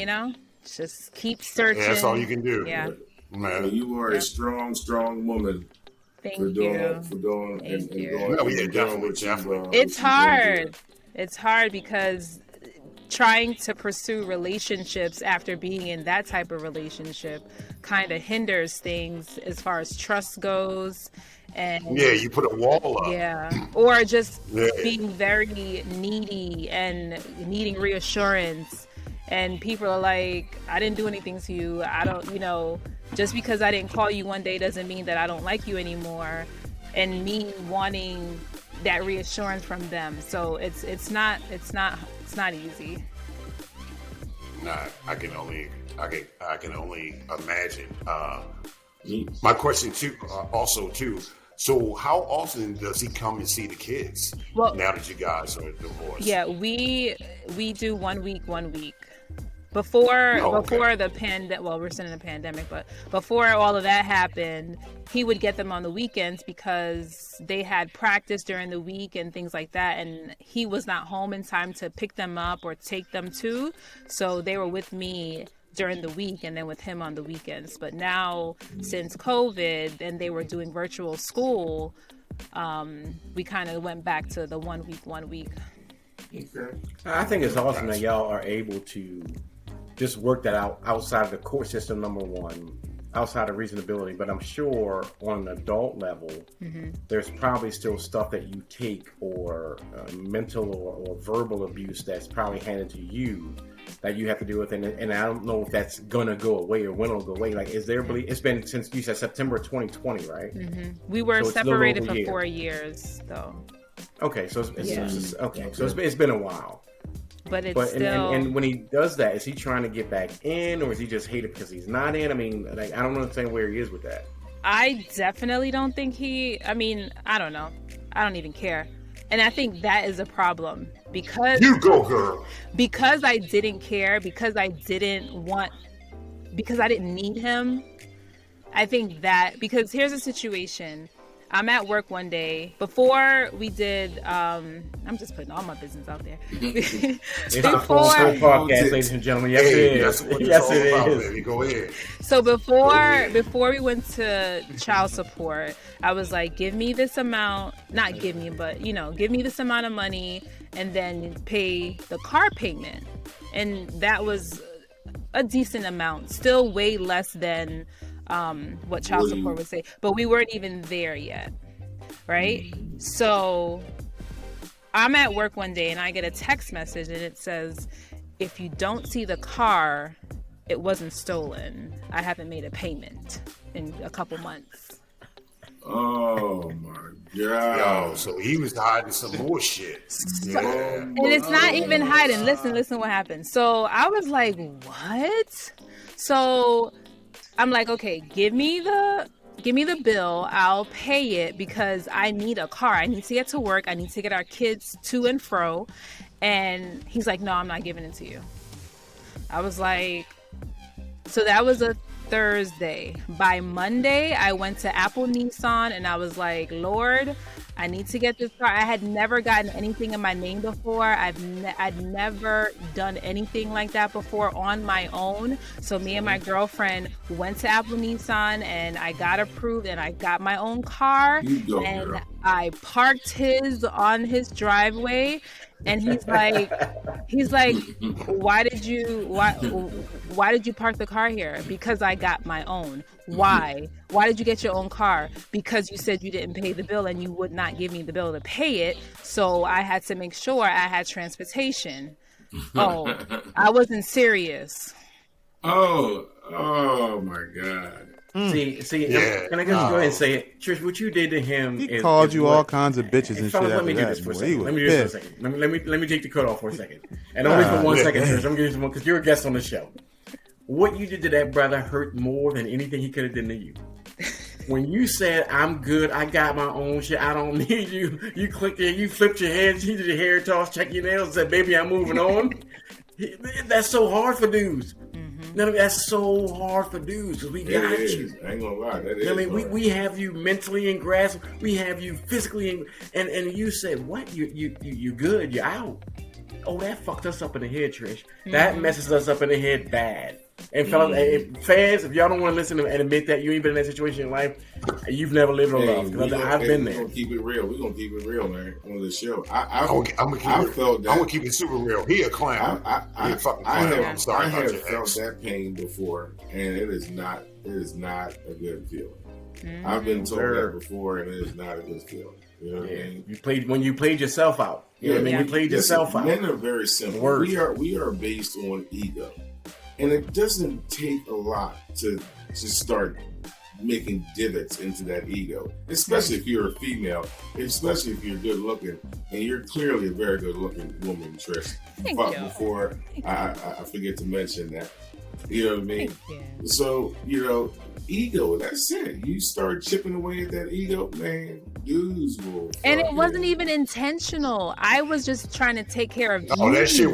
just keep searching. Yeah, that's all you can do. Yeah. Man, you are a strong woman. Thank you. Definitely. It's hard. It's hard because trying to pursue relationships after being in that type of relationship kind of hinders things as far as trust goes. And you put a wall up. Yeah. Or just being very needy and needing reassurance. And people are like, I didn't do anything to you. I don't, just because I didn't call you one day doesn't mean that I don't like you anymore. And me wanting that reassurance from them. So it's not easy. Nah, I can only imagine. My question too, also too. So how often does he come and see the kids? Well, now that you guys are divorced. Yeah, we do 1 week. Before the pandemic, well, we're still in a pandemic, but before all of that happened, he would get them on the weekends because they had practice during the week and things like that, and he was not home in time to pick them up or take them to, so they were with me during the week and then with him on the weekends. But now, since COVID and they were doing virtual school, we kind of went back to the 1 week. Okay. I think it's awesome that y'all are able to just work that out outside of the court system, number one, outside of reasonability. But I'm sure on an adult level, there's probably still stuff that you take or mental or verbal abuse that's probably handed to you that you have to deal with. And I don't know if that's going to go away or when it'll go away. Like, is there really, it's been since you said September 2020, right? We were So separated for 4 years, though. Okay, so it's been a while. But it's still... And when he does that, is he trying to get back in, or is he just hated because he's not in? I mean, like, I don't understand where he is with that. I definitely don't think I don't know. I don't even care. And I think that is a problem because... You go, girl! Because I didn't care, because I didn't need him. I think that... Because here's a situation... I'm at work one day before we did. I'm just putting all my business out there. It's a full podcast, ladies and gentlemen. Yes, it is. Yes, it is. Baby. Go ahead. So before we went to child support, I was like, give me this amount. Not give me, but give me this amount of money, and then pay the car payment. And that was a decent amount. Still way less than what child support would say, but we weren't even there yet, right? So I'm at work one day and I get a text message and it says, if you don't see the car, it wasn't stolen. I haven't made a payment in a couple months. Oh my God. Yo, so he was hiding some more shit. Yeah. And it's not even hiding. Listen what happened. So I was like, what? So I'm like, okay, give me the bill. I'll pay it because I need a car. I need to get to work. I need to get our kids to and fro. And he's like, no, I'm not giving it to you. I was like, so that was a Thursday. By Monday, I went to Apple Nissan and I was like, Lord, I need to get this car. I had never gotten anything in my name before. I'd never done anything like that before on my own. So me and my girlfriend went to Apple Nissan and I got approved and I got my own car. And girl. I parked his on his driveway. And he's like, why did you park the car here? Because I got my own. Why did you get your own car? Because you said you didn't pay the bill and you would not give me the bill to pay it. So I had to make sure I had transportation. Oh, I wasn't serious. Oh my God. See, yeah. Can I just go ahead and say it? Trish, what you did to him he called you all kinds of bitches and shit. Let me do this for a second. Let me take the cut off for a second. And only for 1 second, Trish. I'm giving you one because you're a guest on the show. What you did to that brother hurt more than anything he could have done to you. When you said, I'm good, I got my own shit, I don't need you, you clicked it, you flipped your head, you did your hair toss, check your nails, and said, baby, I'm moving on. That's so hard for dudes. That's so hard for dudes because we got you. I ain't gonna lie. That is. I mean, we have you mentally in grasp. We have you physically and you said, what? You good? You're out. Oh, that fucked us up in the head, Trish. That messes us up in the head bad. And fellas, fans, if y'all don't want to listen and admit that you ain't been in that situation in life, you've never lived on love. Because I've been there. We're gonna keep it real. We're gonna keep it real, man. On the show, I'm gonna keep it super real. He a clown. He a fucking clown. I'm sorry. I have felt that pain before, and it is not a good feeling. I've been told that before, and it is not a good feeling. You know what I mean? You played yourself out. You know what I mean? You played yourself out. Men are very simple. We are based on ego. And it doesn't take a lot to start making divots into that ego, especially if you're a female, especially if you're good looking, and you're clearly a very good looking woman, Trish. Thank But you. before I forget to mention that, you know what I mean? Thank you. So, ego, that's it. You start chipping away at that ego, man, dudes will. And it wasn't even intentional. I was just trying to take care of Oh, you. that shit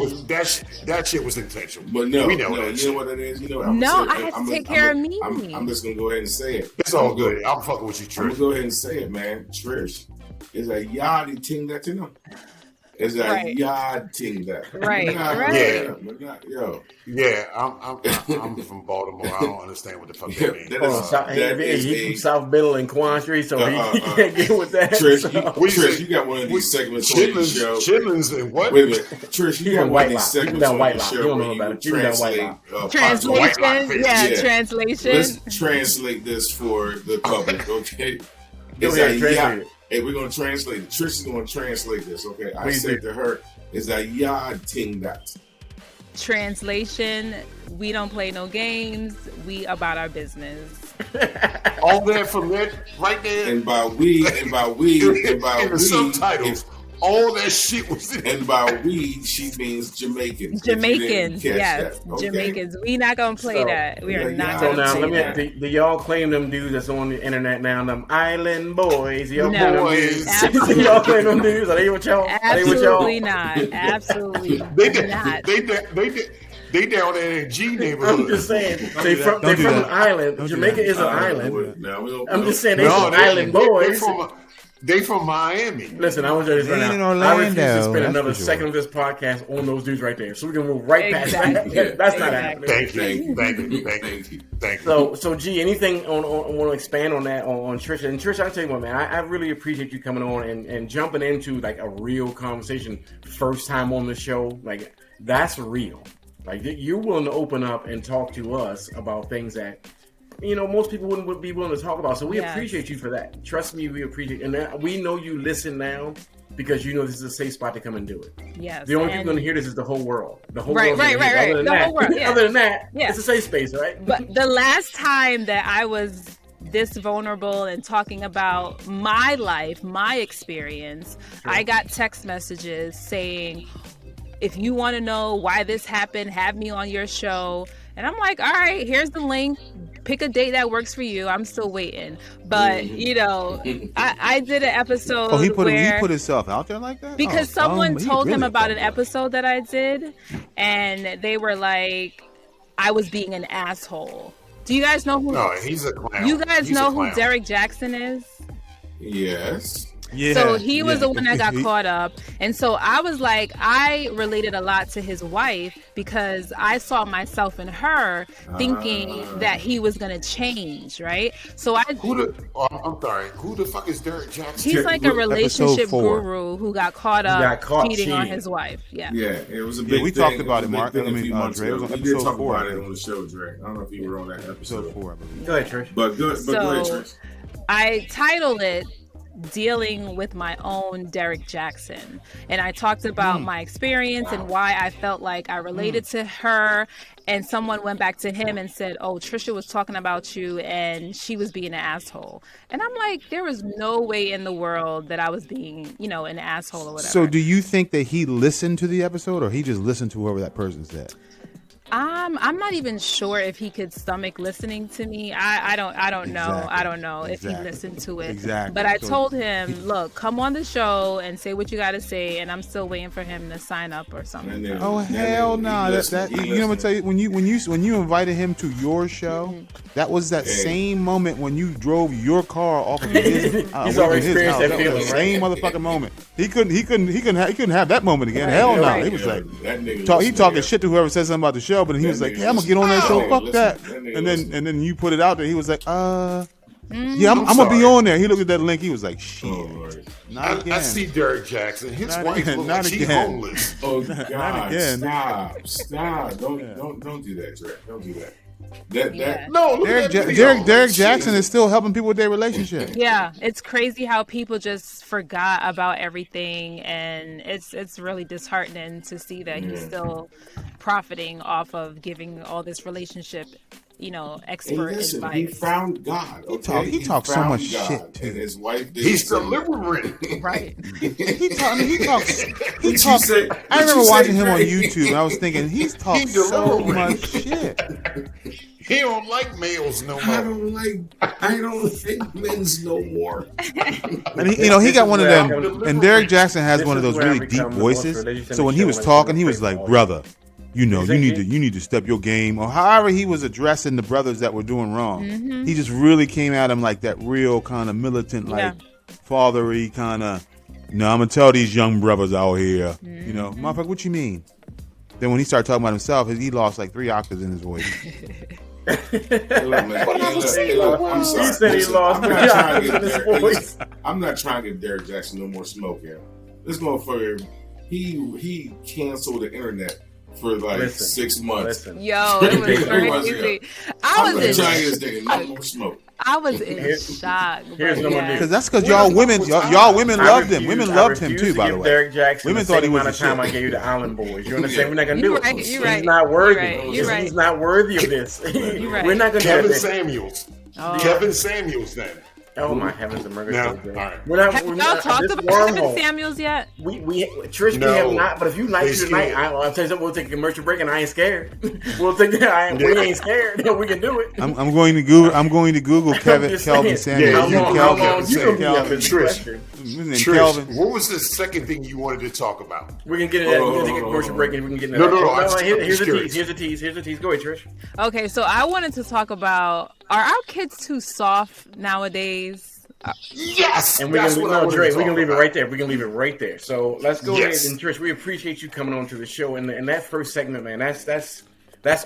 was intentional. But no, we know no, that you know shit. what it is? I had to take care of me. I'm just going to go ahead and say it. It's all good. I'm fucking with you, I'm going Trish. to go ahead and say it, man. Trish is a yachty ting that you know. It's a Right. yard ting that. Right, right. Yeah, I'm from Baltimore. I don't understand what the fuck that means. He from South Middle and Quan Street, so he can't get with that. Trish, you got one of these segments on your show. Chitlins and what? Wait a minute, Trish, you got one of these segments on your White show You don't where know you about would it. You know White translate. Translation. Yeah. Translation. Let's translate this for the public, okay? Go ahead, translate it. Hey, we're going to translate it. Trish is going to translate this, okay? I Please said do. to her, is a yard ting that. Translation, we don't play no games. We about our business. All that from that right there. And by we, in the subtitles, all that shit was in it. And by we, she means Jamaicans. Jamaicans, Yes, yes. Jamaicans. We not going to play that. We are not So going to now, play let that. me. Do y'all claim them dudes that's on the internet now? Them island boys. Y'all No. claim them dudes? Absolutely. Y'all claim them dudes? Are they with y'all? Absolutely not. Absolutely not. They down there in G neighborhood. I'm just saying. They're from an island. Jamaica is an island. I'm just saying they're island boys. They from Miami. Listen, I want you to They right in now. I Orlando, refuse to spend that's another for sure. second of this podcast on those dudes right there. So we can move right past Exactly. that. That's not Exactly. happening. Thank you. So G, anything on want to expand on that on Trisha? And Trisha, I'll tell you what, man, I really appreciate you coming on and jumping into like a real conversation first time on the show. Like that's real. Like you're willing to open up and talk to us about things that most people wouldn't be willing to talk about. So we appreciate you for that. Trust me, we appreciate it. And we know you listen now because this is a safe spot to come and do it. Yes. The only people going to hear this is the whole world. The whole Right, world. right. Whole world, yeah. Other than that, Yeah. it's a safe space, right? But the last time that I was this vulnerable and talking about my life, my experience, I got text messages saying, if you want to know why this happened, have me on your show. And I'm like, all right, here's the link. Pick a date that works for you. I'm still waiting. But, I did an episode Oh, he where... put himself out there like that? Because someone he told him really about an fucked up. episode that I did, and they were like, I was being an asshole. Do you guys know who... No, he's a clown. You guys He's know a who clown. Derek Jackson is? Yes. Yeah. So he was the one that got caught up. And so I was like, I related a lot to his wife because I saw myself in her thinking that he was going to change, right? So I'm sorry. Who the fuck is Derek Jackson? he's like a relationship Episode 4. guru who got caught up cheating on his wife. Yeah. Yeah, it was a big we thing. talked about was it, a big Mark. thing I a mean, few months Dre, it was ago. on We did episode talk 4, about I it believe. on the show, Dre. I don't know if you were on that episode. Episode 4, I believe. Go ahead, Trish. But go ahead, Trish. I titled it Dealing with My Own Derek Jackson, and I talked about my experience and why I felt like I related to her. And someone went back to him and said, oh, Trisha was talking about you and she was being an asshole. And I'm like, there was no way in the world that I was being an asshole or whatever. So do you think that he listened to the episode or he just listened to whoever that person said? I'm not even sure if he could stomach listening to me. I don't know. Exactly. I don't know if he Exactly. listened to it. Exactly. But I So told him, look, come on the show and say what you got to say, and I'm still waiting for him to sign up or something. Oh hell no! That you know what I'm tell you when you invited him to your show, that was that same moment when you drove your car off of his. He's already experienced that feeling, was the right? same motherfucking moment. He couldn't have that moment again. Hell no! Right. He was like he he talking shit to whoever said something about the show, but then he was like, "Yeah, I'm gonna get on that show. Fuck that." And then you put it out there. He was like, "Yeah, I'm gonna be on there." He looked at that link. He was like, "Shit, not again." I see Derek Jackson. His Not wife again, looks not like she's again. homeless. Oh God! again. Stop! Don't do that, Dre. Don't do that. Yeah. No, look at that video. Derek Jackson is still helping people with their relationship. Yeah, it's crazy how people just forgot about everything, and it's really disheartening to see that he's still profiting off of giving all this relationship expert listen, advice. he found God. Okay? He talks so found much God, shit, too. and his wife did. He's delivering. Right. He talks. Say, I remember watching him on YouTube, and I was thinking he's talking so much shit. He don't like males no I more. don't think men's no more. And he got one of them. And Derek Jackson has one of those really deep voices. So when he was talking, he was like, "Brother, you need to step your game," or however he was addressing the brothers that were doing wrong. Mm-hmm. He just really came at him like that real kind of militant, like fathery kind of. I'm gonna tell these young brothers out here, motherfucker, what you mean? Then when he started talking about himself, he lost like 3 octaves in his voice. I'm sorry. He said he lost 3 octaves in his voice. I'm not trying to get Derek Jackson no more smoke here. This motherfucker, he canceled the internet for like 6 months. Yo, it was crazy. I'm not trying to get this nigga no more smoke. I was in shock. Because that's because y'all women loved him. Women loved him too, by the way. Derek Jackson women thought he was a shit. time I gave you the Island Boys. You understand? We're not gonna do it. You're right. He's not worthy. You're He's not worthy of this. You're right. We're not gonna Kevin do it. Samuels. Oh. Kevin Samuels then. Oh my heavens, America! Now, all right. Have y'all talked about Kevin Samuels yet? Trish, No. we have not. But if you like to tonight, I'll tell you something. We'll take a commercial break, and I ain't scared. We'll take that. We ain't scared. We can do it. I'm going to Google Kelvin Samuels. How long you gonna be up in Trish? Kelvin. What was the second thing you wanted to talk about? We can get into that. We can take a commercial break, and we can get into that. No. Here's the tease. Go ahead, Trish. Okay, so I wanted to talk about, are our kids too soft nowadays? Yes, and we can leave it right there. We can leave it right there. So let's go ahead and Trish, we appreciate you coming on to the show. And that first segment, man, that's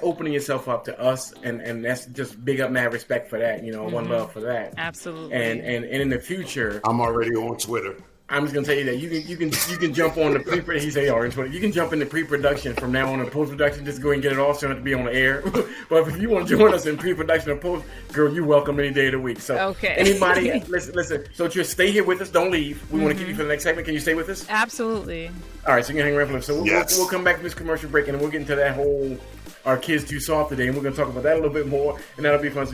opening yourself up to us, and that's just big up, mad respect for that. One love for that. Absolutely. And in the future, I'm already on Twitter. I'm just gonna tell you that you can jump on the pre. He say, "Oh, you can jump into pre-production from now on to post-production. Just go and get it off, so you don't have to be on the air. But if you want to join us in pre-production or post, girl, you welcome any day of the week. So, okay. Anybody, listen. So just stay here with us. Don't leave. We want to keep you for the next segment. Can you stay with us? Absolutely. All right, so you can hang around for us. So we'll come back to this commercial break, and then we'll get into that whole our kids too soft today, and we're gonna talk about that a little bit more, and that'll be fun. So,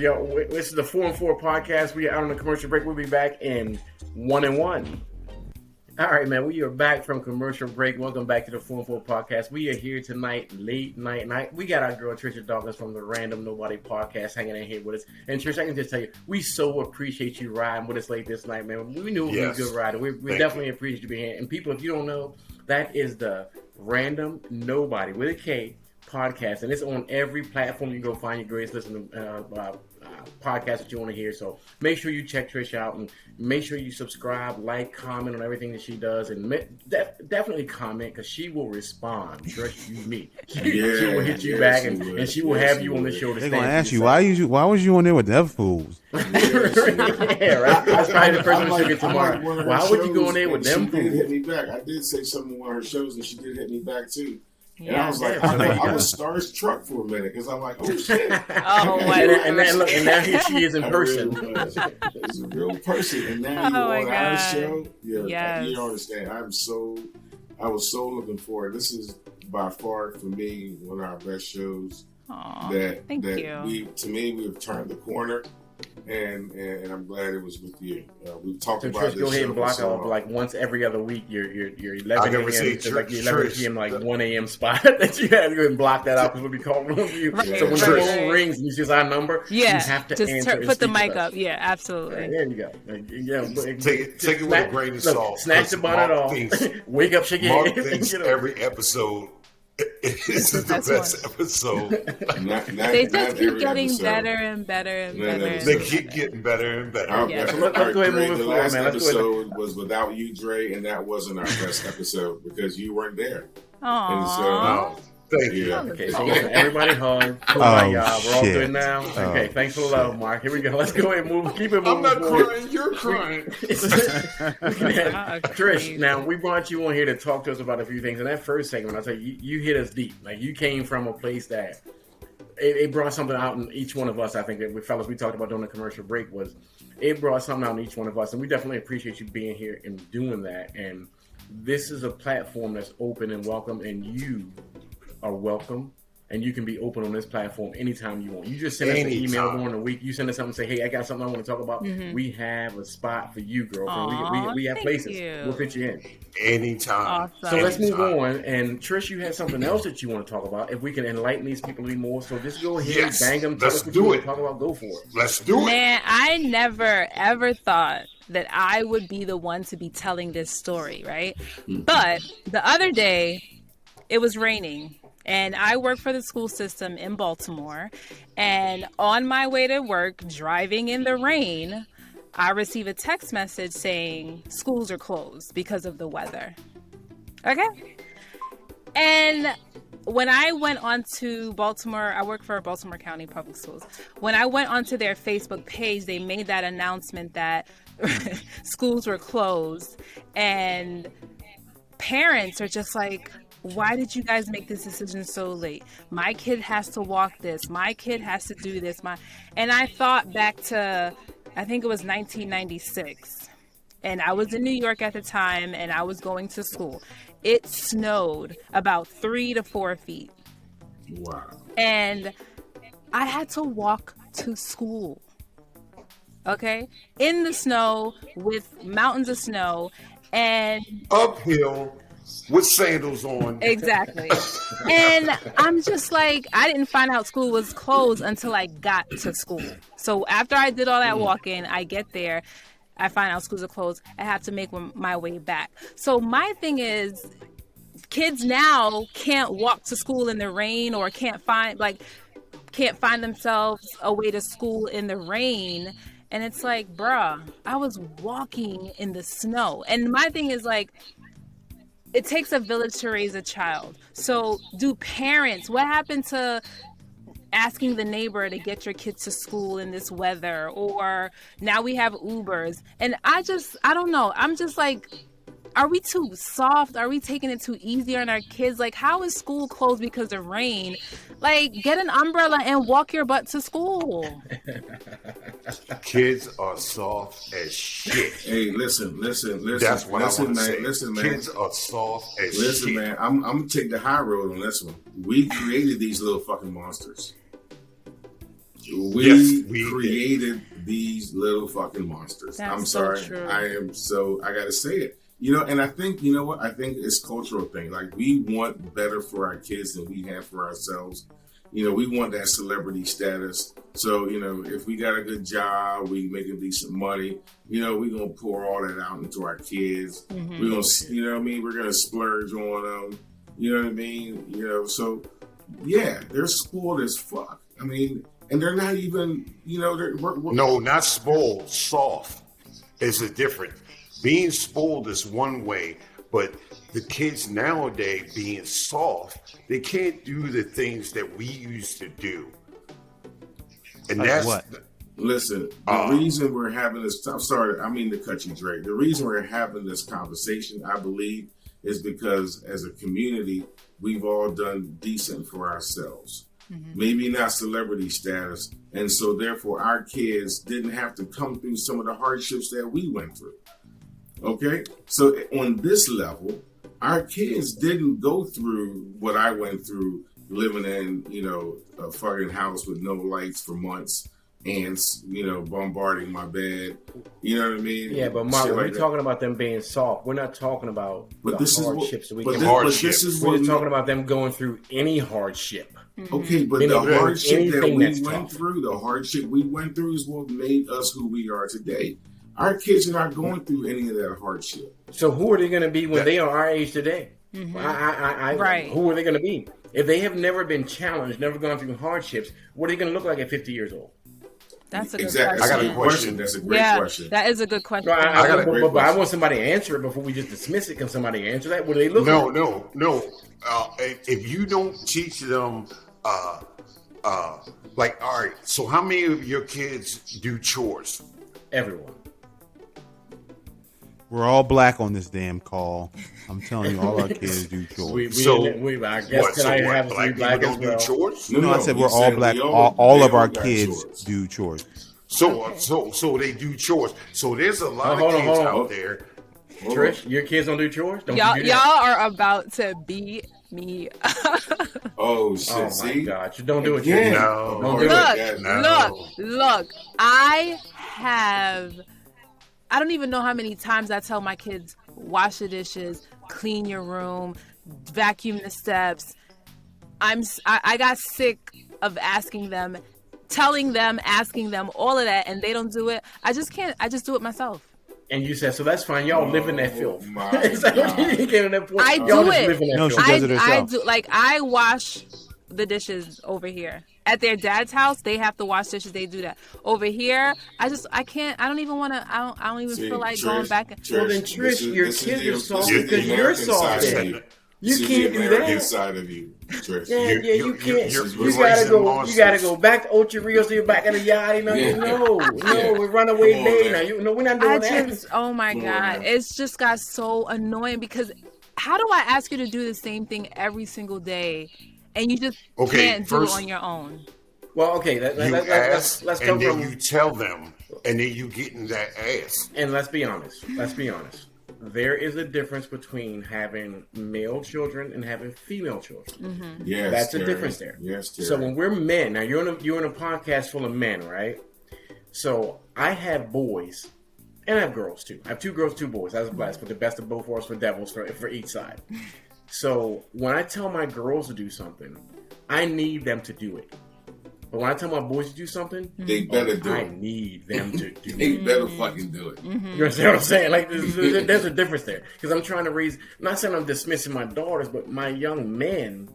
this is the 4 and 4 podcast. We are out on the commercial break. We'll be back in 1 and 1. All right, man. We are back from commercial break. Welcome back to the 4 and 4 podcast. We are here tonight, late night. We got our girl Trisha Dawkins from the Random Knowbody Podcast hanging in here with us. And Trish, I can just tell you, we so appreciate you riding with us late this night, man. We knew it was a good ride. We definitely appreciate you being here. And people, if you don't know, that is the Random Knowbody with a K podcast, and it's on every platform you can go find your greatest listen to podcast that you want to hear. So make sure you check Trish out, and make sure you subscribe, like, comment on everything that she does, and definitely comment, because she will respond. Trust you me. She will hit you back, and she will have you on the show. They're gonna ask you why was you on there with them fools? Yeah, right. That's probably the person who should get tomorrow. Why would you go on there with them fools? She did hit me back. I did say something on one of her shows, and she did hit me back too. And Yeah. I was like, I was starstruck for a minute, because I'm like, oh shit. Oh my and now here she is in person. It's a real person. And now you're on our show. Yeah, you don't understand. I was so looking forward. This is by far for me one of our best shows. Thank you. We've turned the corner. And I'm glad it was with you. We've talked about this. Go ahead and block off like once every other week. Your 11 a.m. to like 11 p.m. like 1 a.m. spot that you have to go ahead and block that out, because we'll be calling on you. Right. So when the phone rings and you see our number, you have to just answer. put the mic up. Yeah, absolutely. Right, there you go. Take it with a grain of salt. Snatch the bonnet off. Wake up, shake your head. Mark thinks every episode is the best episode. They just keep getting better and better and better. They keep getting better and better. So let's go ahead and move the forward, last man. episode was without you, Dre, and that wasn't our best episode because you weren't there. Aww. Thank you. Okay, so everybody hug. We're all good now. Okay, thanks for the love, Mark. Here we go. Let's go ahead and move. Keep it moving. I'm not forward. crying. You're crying. Trish, now we brought you on here to talk to us about a few things. In that first segment, I'll tell you, you hit us deep. Like, you came from a place that it brought something out in each one of us. I think that we talked about during the commercial break was it brought something out in each one of us, and we definitely appreciate you being here and doing that. And this is a platform that's open and welcome, and you are welcome And you can be open on this platform anytime you want. You just send us an email during the week. You send us something and say, hey, I got something I want to talk about. We have a spot for you, girlfriend. We have places. We'll fit you in. Anytime. Awesome. So let's move on. And Trish, you had something else that you want to talk about. If we can enlighten these people a little more. So just go ahead, bang them. Let's do it. Talk about, go for it. Let's do it. Man, I never, ever thought that I would be the one to be telling this story, right? But the other day, it was raining. And I work for the school system in Baltimore. And on my way to work, driving in the rain, I receive a text message saying schools are closed because of the weather. Okay? And when I went on to Baltimore, I work for Baltimore County Public Schools. When I went onto their Facebook page, they made that announcement that schools were closed. And parents are just like, why did you guys make this decision so late? My kid has to walk this. My kid has to do this. And I thought back to, I think it was 1996. And I was in New York at the time, and I was going to school. It snowed about 3 to 4 feet. Wow. And I had to walk to school. Okay? In the snow with mountains of snow. And uphill with sandals on. Exactly. And I'm just like, I didn't find out school was closed until I got to school. So after I did all that walking, I get there, I find out schools are closed. I have to make my way back. So my thing is, kids now can't walk to school in the rain or can't find themselves a way to school in the rain. And it's like, bruh, I was walking in the snow. And my thing is like, it takes a village to raise a child. So do parents, what happened to asking the neighbor to get your kids to school in this weather? Or now we have Ubers. And I don't know. I'm just like, are we too soft? Are we taking it too easy on our kids? Like, how is school closed because of rain? Like, get an umbrella and walk your butt to school. Kids are soft as shit. Hey, listen. That's what I want to say. Listen, man. Kids are soft as shit. Listen, man. I'm gonna take the high road on this one. We created these little fucking monsters. We created these little fucking monsters. That's I'm so sorry. true. I gotta say it. You know, and I think, you know what? I think it's a cultural thing. Like, we want better for our kids than we have for ourselves. You know, we want that celebrity status. So, you know, if we got a good job, we making decent money, you know, we're going to pour all that out into our kids. Mm-hmm. We're going to, you know what I mean? We're going to splurge on them. You know what I mean? You know, so, yeah, they're spoiled as fuck. I mean, and they're not even, you know, No, not spoiled, soft is a difference. Being spoiled is one way, but the kids nowadays being soft, they can't do the things that we used to do. And like that's what? Listen, the reason we're having this, I'm sorry, I mean to cut you, Drake. The reason we're having this conversation, I believe, is because as a community, we've all done decent for ourselves. Mm-hmm. Maybe not celebrity status. And so therefore our kids didn't have to come through some of the hardships that we went through. Okay, so on this level, our kids didn't go through what I went through living in, you know, a fucking house with no lights for months and, you know, bombarding my bed. You know what I mean? Yeah, but Mark, we're talking about them being soft. We're not talking about the hardships that we can We're just talking about them going through any hardship. Okay, but the hardship that we went through, the hardship we went through is what made us who we are today. Our kids are not going through any of that hardship. So who are they going to be when they are our age today? Mm-hmm. Right. Who are they going to be? If they have never been challenged, never gone through hardships, what are they going to look like at 50 years old? That's a good question. I got a question. That's a great question. That is a good question. No, I want somebody to answer it before we just dismiss it. Can somebody answer that? What do they look like? No. If you don't teach them, like, all right, so how many of your kids do chores? Everyone. We're all black on this damn call. I'm telling you, all our kids do chores. I guess can I have black black people as don't well? do chores? No, I said we're all black. All of our kids do chores. So they do chores. So there's a lot of kids out there. Trish, your kids don't do chores? Y'all are about to beat me. Oh shit! Oh See, my God! You don't do it. Again. No. Don't do it. Look. I don't even know how many times I tell my kids, wash the dishes, clean your room, vacuum the steps. I got sick of asking them, asking them all of that, and they don't do it. I just can't. I just do it myself. And you said, so that's fine. Y'all live in that filth. My It's like, God. you came to that point. I Y'all do just it. live in that No, filth. she does it herself. I do. Like, I wash the dishes over here. At their dad's house, they have to wash dishes. They do that. Over here, I can't. I don't even want to. I don't even feel like going back. Well, then, Trish, your kids are soft this is because the you're American soft. side of Then. you. You This is can't the do American that. side of you, Trish. Yeah, you can't. you're You gotta raising go. monsters. You gotta go back to Ocho Rios. So you're back in the yard. You know, Yeah. no, Yeah. we're runaway Come on, day man. now. We're not doing that. Oh my Come on, God. man. It's just got so annoying because how do I ask you to do the same thing every single day and you just can't do it on your own? Well, okay. You Let's ask, come and then from. you tell them, and then you get in that ass. And let's be honest. There is a difference between having male children and having female children. Yes, That's Terry. a difference there. Yes, Terry. So when we're men, now you're in a podcast full of men, right? So I have boys, and I have girls too. I have 2 girls, 2 boys. I was blessed with the best of both worlds for devils for each side. So when I tell my girls to do something, I need them to do it. But when I tell my boys to do something, they better do I it. need them to do They it. better fucking do it. You understand what I'm saying? Like, there's a difference there. Because I'm trying to raise, I'm not saying I'm dismissing my daughters, but my young men,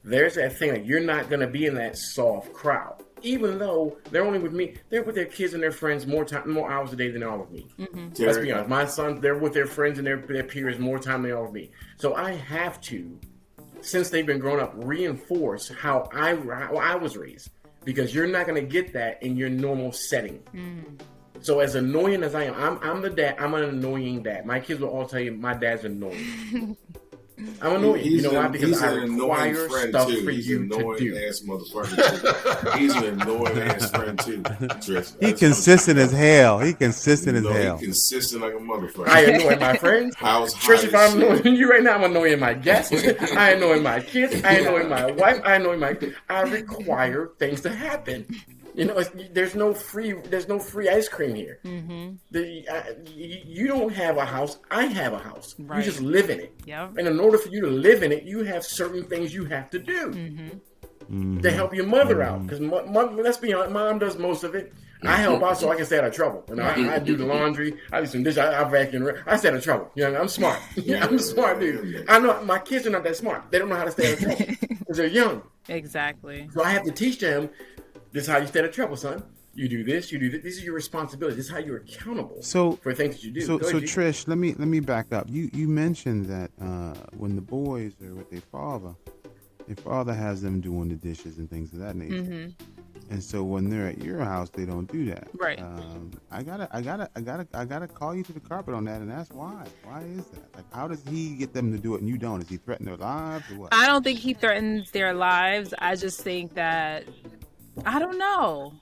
there's that thing, like, you're not going to be in that soft crowd. Even though they're only with me, they're with their kids and their friends more hours a day than they are with me. Let's be honest. My sons, they're with their friends and their peers more time than they are with me. So I have to, since they've been growing up, reinforce how I was raised. Because you're not going to get that in your normal setting. So as annoying as I am, I'm the dad. I'm an annoying dad. My kids will all tell you my dad's annoying. I'm annoying. You know why? Because I require stuff for you to do. Ass motherfucker too. He's an annoying ass friend too. Trish. He consistent as hell. He consistent as hell. He consistent like a motherfucker. I annoy my friends. House Trish, if hot as I'm annoying you right now, I'm annoying my guests. I annoy my kids. I annoy my wife. I require things to happen. You know, there's no free ice cream here. You don't have a house. I have a house. Right. You just live in it. Yep. And in order for you to live in it, you have certain things you have to do to help your mother out. Because let's be honest, mom does most of it. I help out so I can stay out of trouble. You know, I do the laundry. I do some dishes. I vacuum. I stay out of trouble. You know, I'm smart. I'm a smart dude. I know my kids are not that smart. They don't know how to stay out of trouble because they're young. Exactly. So I have to teach them. This is how you stay out of trouble, son. You do this, you do this. These are your responsibilities. This is how you're accountable for things that you do. So Go ahead, G. Trish, let me back up. You mentioned that when the boys are with their father has them doing the dishes and things of that nature. And so when they're at your house, they don't do that. Right. I gotta call you to the carpet on that and ask why. Why is that? Like, how does he get them to do it and you don't? Does he threaten their lives or what? I don't think he threatens their lives. I just think that, I don't know.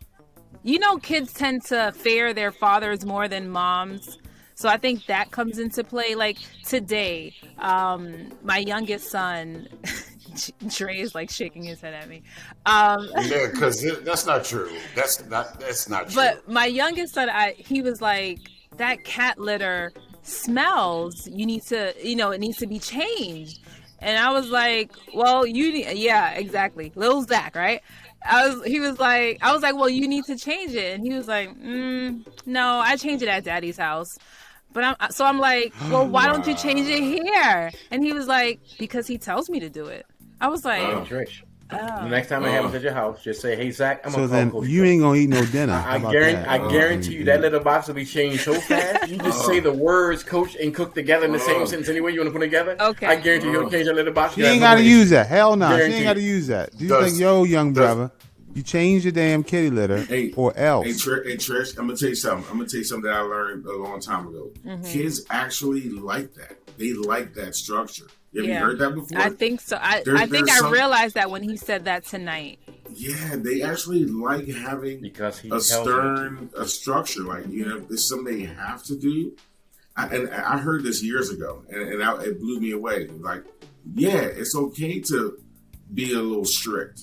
You know, kids tend to fear their fathers more than moms. So I think that comes into play. Like today, my youngest son, Dre is like shaking his head at me. Yeah, because that's not true. That's not true. But my youngest son, he was like, that cat litter smells. You need to, it needs to be changed. And I was like, well, yeah, exactly. Lil Zach, right? I was like, well, you need to change it. And he was like, no, I change it at daddy's house. But I'm like, well, why don't you change it here? And he was like, because he tells me to do it. I was like, Trish. The next time I have us at your house, just say, hey, Zach, I'm so going to then call Coach. you ain't going to eat no dinner. I guarantee you that little box will be changed so fast. You just say the words coach and cook together in the same sentence anyway you want to put together. Okay. I guarantee you'll change that little box. She ain't got to use that. Hell no. She Guaranteed. ain't got to use that. Do you think, yo, young brother, you change your damn kitty litter or else? Hey, Trish, I'm going to tell you something that I learned a long time ago. Kids actually like that. They like that structure. Have you heard that before? I think so. I think I realized that when he said that tonight. Yeah, they actually like having a structure. Like, it's something they have to do. And I heard this years ago, and it blew me away. Like, it's okay to be a little strict.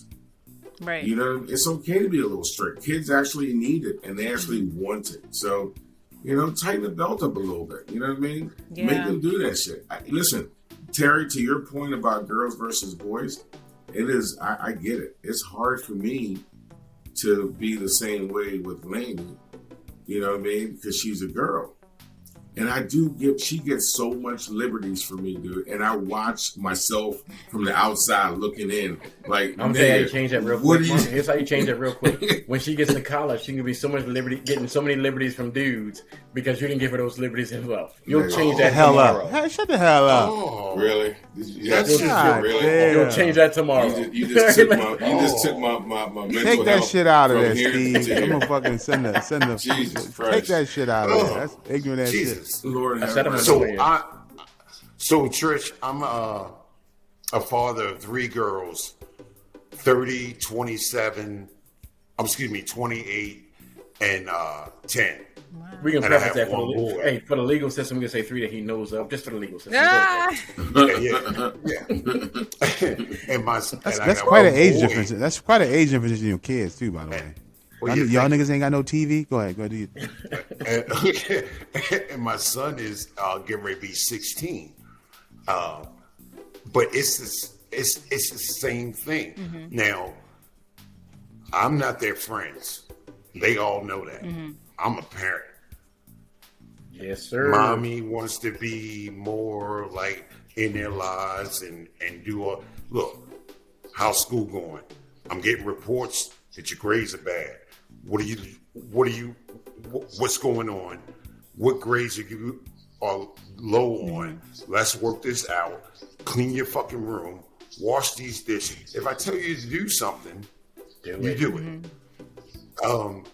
Right. You know, it's okay to be a little strict. Kids actually need it and they actually want it. So, you know, tighten the belt up a little bit. You know what I mean? Yeah. Make them do that shit. Listen, Terry, to your point about girls versus boys, it is, I get it. It's hard for me to be the same way with Lainey. You know what I mean? Because she's a girl. And she gets so much liberties from me, dude. And I watch myself from the outside looking in. Like, I'm saying how you change that real quick. Here's how you change that real quick. When she gets to college, she can be so much getting so many liberties from dudes because you didn't give her those liberties as well. You'll change that tomorrow. Hey, shut the hell up. Oh, really? That's just really? You'll change that tomorrow. You just took my mental Take that health shit out of from there, here to Steve. here. I'm gonna fucking send the Jesus Christ. Take that shit out of there. That's ignorant ass shit. Jesus. Lord have said I'm mercy. So Trish, I'm a father of 3 girls, 30, 27, 28, and 10. We can And I preface have that one boy. for the legal system. We can say 3 that he knows of, just for the legal system. Ah! Yeah. And That's quite an age difference. That's quite an age difference in your kids too, by the way. Well, Y'all niggas ain't got no TV. Go ahead, do you? And my son is getting ready to be 16. But it's the same thing. Mm-hmm. Now, I'm not their friends. They all know that. Mm-hmm. I'm a parent. Yes, sir. Mommy wants to be more like in their lives and do look, how's school going? I'm getting reports that your grades are bad. What's going on? What grades are low on? Let's work this out. Clean your fucking room. Wash these dishes. If I tell you to do something, you do it.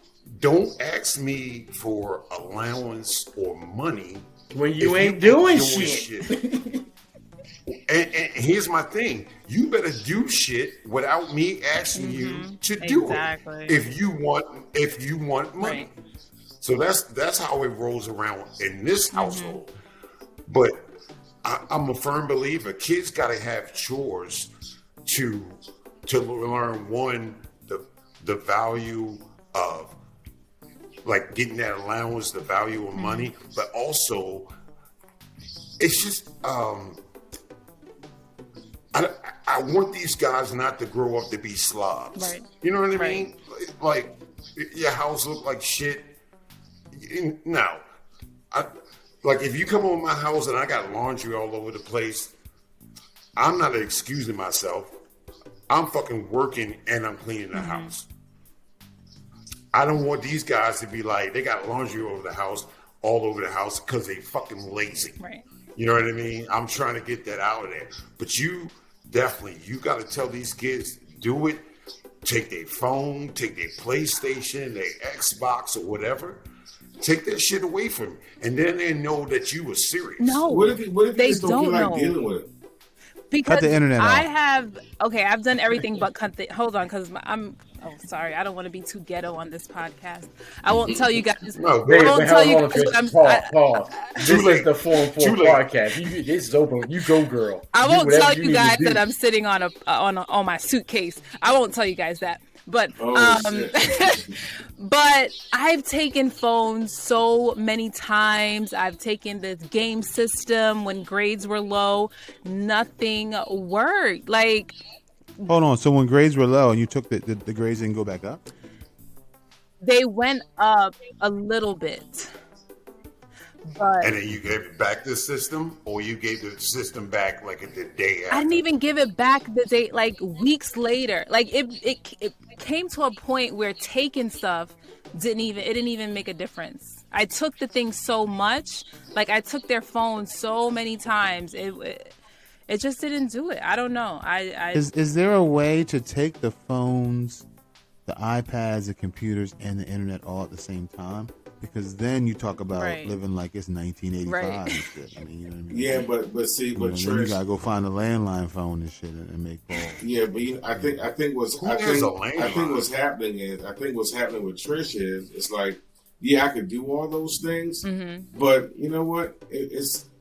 Don't ask me for allowance or money when you ain't doing shit. And here's my thing: you better do shit without me asking you to do it. If you want money, Right. so that's how it rolls around in this household. But I'm a firm believer: kids got to have chores to learn the value of like getting that allowance, the value of money, but also it's just. I want these guys not to grow up to be slobs. Right. You know what I Right. mean? Like, your house look like shit. No. Like, if you come over my house and I got laundry all over the place, I'm not excusing myself. I'm fucking working and I'm cleaning the house. I don't want these guys to be like, they got laundry all over the house because they fucking lazy. Right. You know what I mean? I'm trying to get that out of there. But you got to tell these kids, do it. Take their phone, take their PlayStation, their Xbox or whatever. Take that shit away from them. And then they know that you were serious. No. What if They you just don't feel don't like know. dealing with it? Because Cut the internet I've done everything but cut the. Hold on, because sorry, I don't want to be too ghetto on this podcast. I won't tell you guys. No, I Wait, won't tell you guys what I'm. Pause. This is the Form 4 podcast. This is open. You go, girl. I Do won't whatever tell you you need to guys do. that I'm sitting on my suitcase. I won't tell you guys that. But Shit. but I've taken phones so many times. I've taken the game system when grades were low. Nothing worked. Like, Hold on. So when grades were low and you took the grades didn't go back up? they went up a little bit. But And then you gave back the system, or you gave the system back like the day after? I didn't even give it back the day, like weeks later. Like it came to a point where taking stuff didn't even make a difference. I took the thing so much, like I took their phone so many times. It just didn't do it. I don't know. Is there a way to take the phones, the iPads, the computers, and the internet all at the same time? Because then you talk about Right. living like it's 1985 Right. and shit. I mean, you know what I mean? Yeah, but see, You know, but then you Trish, gotta go find a landline phone and shit and make calls. yeah, but I think what's Who has a what's landline? happening with Trish is it's like, yeah, I could do all those things, Mm-hmm. but you know what?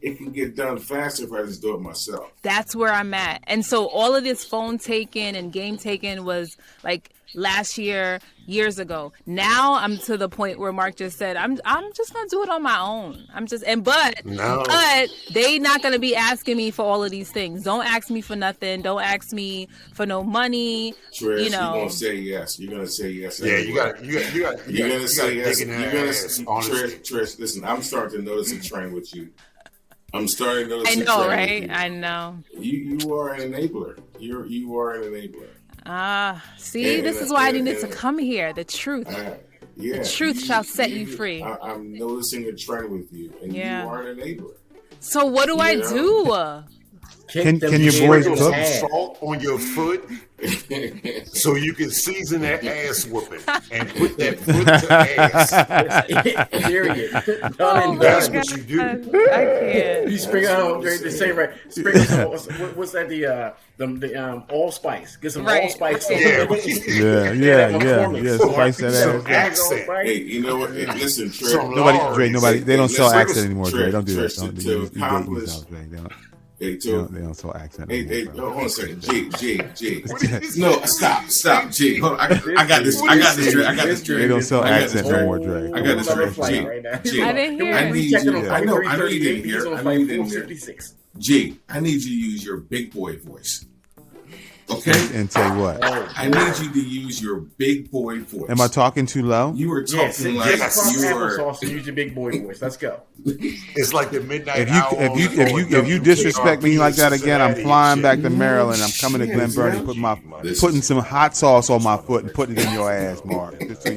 it can get done faster if I just do it myself. That's where I'm at. And so all of this phone taking and game taking was like last year, years ago. Now I'm to the point where Mark just said, I'm just gonna do it on my own. But they not gonna be asking me for all of these things. Don't ask me for nothing. Don't ask me for no money. Trish, you know, you're gonna say yes. You're gonna say yes. Yeah, anyway. you're gonna say yes. You're gonna Trish, listen, I'm starting to notice a trend with you. I'm starting to notice I know, right? I know. You are an enabler. You are an enabler. See, this is why I needed to come here. The truth. Yeah. The truth shall set you free. I'm noticing a trend with you, and you are an enabler. So what do I do? Can your boys some cook? salt on your foot so you can season that ass whooping and put that foot to ass. Period. That's what you do. I can't. You sprinkle on the same right. Sprinkle some, what's that? The allspice. Get some allspice. Yeah. Spice that ass. Hey, you know what? Hey, listen, Trey. Nobody. They don't sell accent anymore, Dre. Don't do that. To accomplish. They don't sell accent anymore. Hey, hold on a second. G. No, stop, G. Hold on. I got this, Dre. They don't sell accent no more, Dre. I got this, Dre. G. I didn't hear. I know you didn't hear. G, I need you to use your big boy voice. Okay? And say what? I need you to use your big boy voice. Am I talking too low? You were talking like you were. Applesauce and use your big boy voice. Let's go. It's like the midnight If you disrespect me like that again, I'm flying back to Maryland. I'm coming to Glen Burnie, putting some hot sauce on my foot and putting it in your ass, Mark. Just so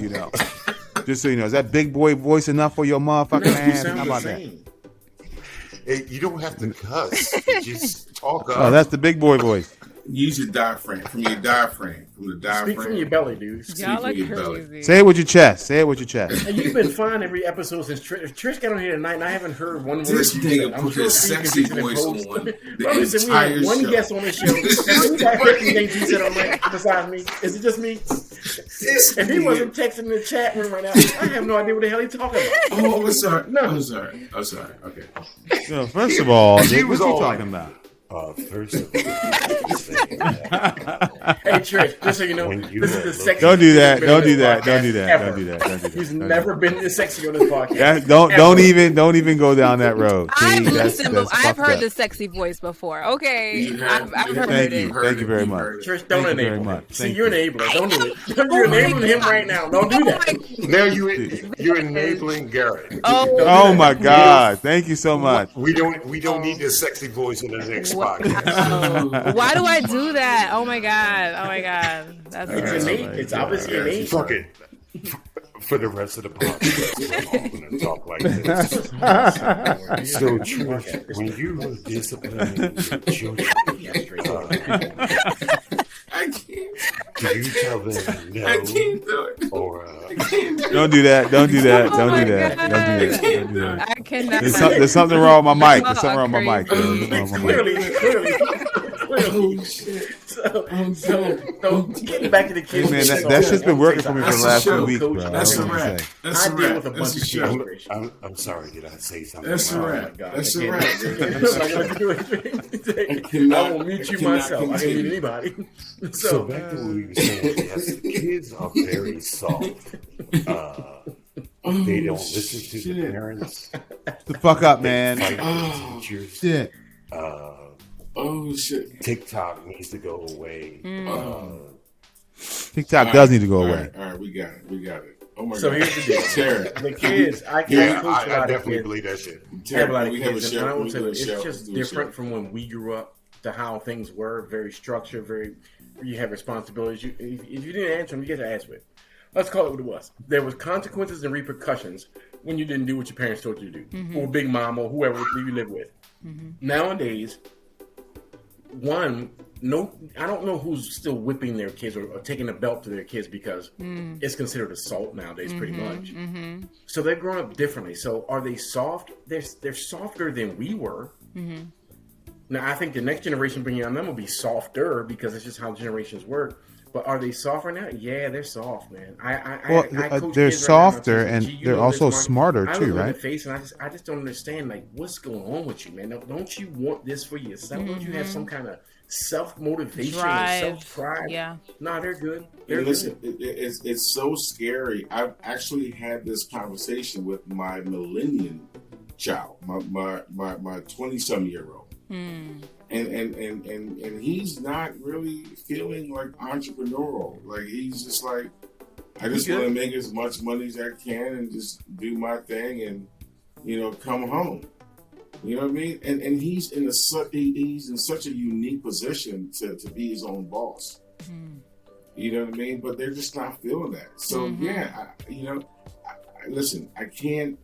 you know. Is that big boy voice enough for your motherfucking ass? How about that? Hey, you don't have to cuss. Just talk up. Oh, that's the big boy voice. Use your diaphragm. From the diaphragm. Speak from your belly, dude. Y'all are crazy. Say it with your chest. And you've been fine every episode since Trish got on here tonight, and I haven't heard one word. This nigga put his sexy voice on the Listen, we had entire one show. guest on this show. And who got 50 things he said on mic besides me? Is it just me? If he wasn't texting in the chat room right now, I have no idea what the hell he's talking about. Oh, I'm sorry. No. I'm sorry. Okay. First of all, what you talking about? First of all, hey Trish, just so you know, this is the sexy. Don't do that. Don't do that. He's never been this sexy on this podcast. Don't even go down that road. I've heard the sexy voice before. Okay, I've heard it. Thank you very much. Trish, don't enable. See, you're enabling. Don't do it. You're enabling him right now. Don't do that. Now you're enabling Garrett. Oh my God! Thank you so much. We don't need this sexy voice in the next podcast. Why do I do that? Oh my god. That's innate. It's obviously innate. Fuck it. For the rest of the podcast, I'm going to talk like this. So, Trish, when you were disciplining children, I can't. do you tell them no? I can't do it. Or Don't do that. I cannot. There's something wrong with my mic. There's something wrong with my mic. Clearly. Oh shit. So getting back to the kids. Hey, man, that shit's been working for me for the last 2 weeks, bro. That's a wrap. I deal with a bunch of kids. I'm sorry, did I say something? That's a wrap. That's a wrap. I will mute you myself. I can't mute anybody. So back to what we were saying. Yes, the kids are very soft. They don't listen to the parents. The fuck up, man. Fight the teachers. Shit. Oh shit. TikTok needs to go away. TikTok does need to go away. All right, we got it. Oh my so God. Here's the deal. Tara. The kids, I can't coach a lot I of definitely kids. believe that shit. Have a lot of we have a kids, and show. I will We tell do you, a it's show. just We do a different show. from when we grew up to how things were. Very structured. You have responsibilities. If you didn't answer them, you get to ask it. Let's call it what it was. There was consequences and repercussions when you didn't do what your parents told you to do, or Big Mom, or whoever you live with. Nowadays, I don't know who's still whipping their kids or taking a belt to their kids because it's considered assault nowadays, pretty much. So they've grown up differently. So are they soft? They're softer than we were. Now I think the next generation bringing on them will be softer because it's just how generations work. But are they softer now? Yeah, they're soft, man. I coach they're kids right now, softer and I'm and saying, "Gee, you they're know also this, Mark." smarter I too, look them in right? the face, and I just don't understand, like, what's going on with you, man? Don't you want this for yourself? Don't you have some kind of self-motivation or self-pride? Yeah. Nah, they're good. They're And listen, good. it's so scary. I've actually had this conversation with my millennium child, my 20-some-year-old. And he's not really feeling like entrepreneurial. Like, he's just like, I just want to make as much money as I can and just do my thing and, come home. You know what I mean? And he's in such a unique position to be his own boss. You know what I mean? But they're just not feeling that. So listen, I can't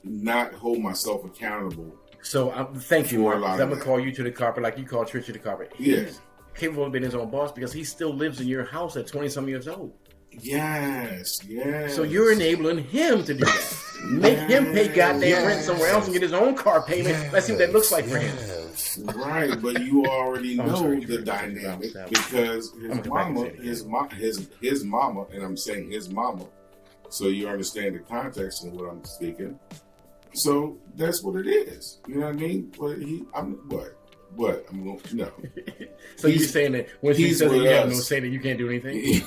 not hold myself accountable. So thank you, Mark. I'm that. gonna call you to the carpet like you call Trisha to the carpet. He's capable of being his own boss because he still lives in your house at 20-some years old. Yes. So you're enabling him to do that. Make him pay goddamn rent somewhere else and get his own car payment. Let's see what that looks like for him. Right, but you already know the dynamic because his mama, and I'm saying his mama, so you understand the context of what I'm speaking. So that's what it is. You know what I mean? But what? I'm going to no. So you're saying that when she says you have no say that you can't do anything?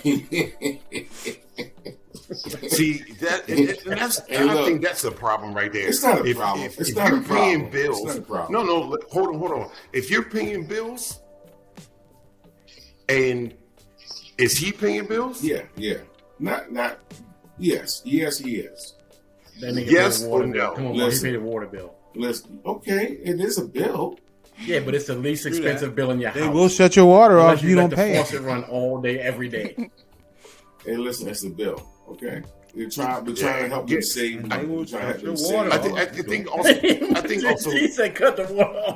See that, and that's. I think that's a problem right there. It's not a problem. If you're paying bills, it's not a problem. No. Hold on. If you're paying bills, and is he paying bills? Yeah. Not. Yes, he is. Yes or no? Come on, you pay the water bill. Listen, okay, it is a bill. Yeah, but it's the least expensive bill in your house. They will shut your water off if you don't pay it. it. Faucet run all day, every day. Hey, listen, it's a bill. Okay, we're trying to help you save. They will shut your save. water I think also. She said, "Cut the water off."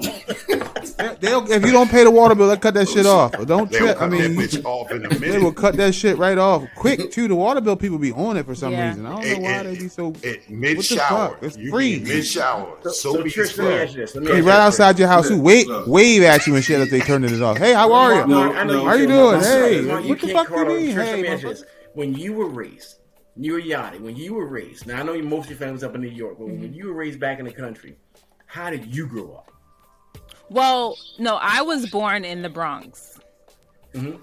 If you don't pay the water bill, they'll cut that shit off. But don't They'll trip. cut that bitch off in a minute. They will cut that shit right off quick too. The water bill people be on it for some reason. I don't know why they be so. Mid shower, it's free. Mid shower, So Trish, let me ask you this. Right outside your house, who wave at you and shit if they turning it off. Hey, how are you? No, how you doing? Hey, Mark, what the fuck you mean? Trish, let Hey, me ask you this. When you were raised, you were Yachty. When you were raised, now I know most of your family's up in New York, but when you were raised back in the country, how did you grow up? Well, no, I was born in the Bronx.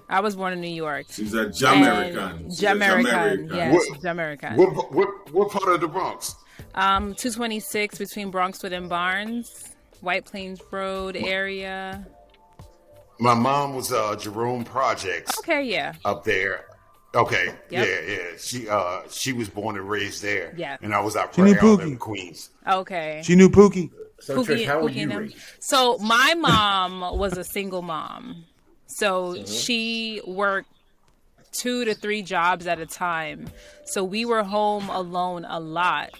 I was born in New York. She's a Jamaican. Yes, Jamaican. What part of the Bronx? 226 between Bronxwood and Barnes, White Plains Road area. My mom was Jerome Projects. Okay, yeah. Up there. Okay, Yep. yeah. She was born and raised there. Yeah. And I was out She knew in Pookie. Queens. Okay. She knew Pookie. So Trish, how were Pookie you and them. raised? So my mom was a single mom. So she worked 2 to 3 jobs at a time. So we were home alone a lot.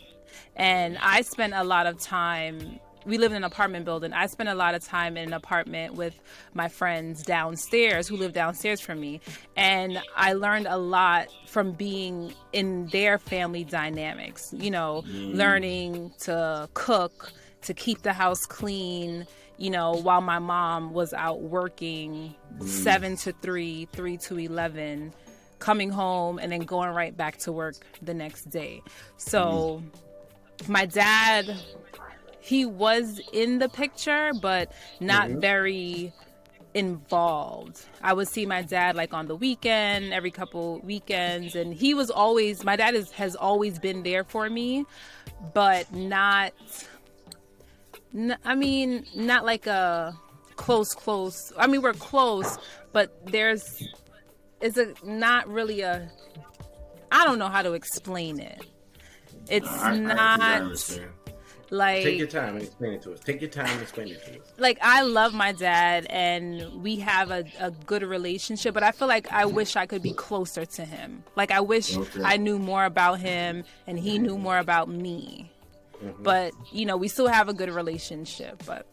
And I spent a lot of time, we lived in an apartment building. I spent a lot of time in an apartment with my friends downstairs who lived downstairs from me. And I learned a lot from being in their family dynamics, learning to cook, to keep the house clean, while my mom was out working 7 to 3, 3 to 11, coming home and then going right back to work the next day. So my dad, he was in the picture, but not very involved. I would see my dad like on the weekend, every couple weekends, and he was always, my dad has always been there for me, but not like a close. I mean, we're close, but not really I don't know how to explain it. It's not like. Take your time and explain it to us. Like, I love my dad and we have a good relationship, but I feel like I wish I could be closer to him. Like, I wish I knew more about him and he knew more about me. But, we still have a good relationship. But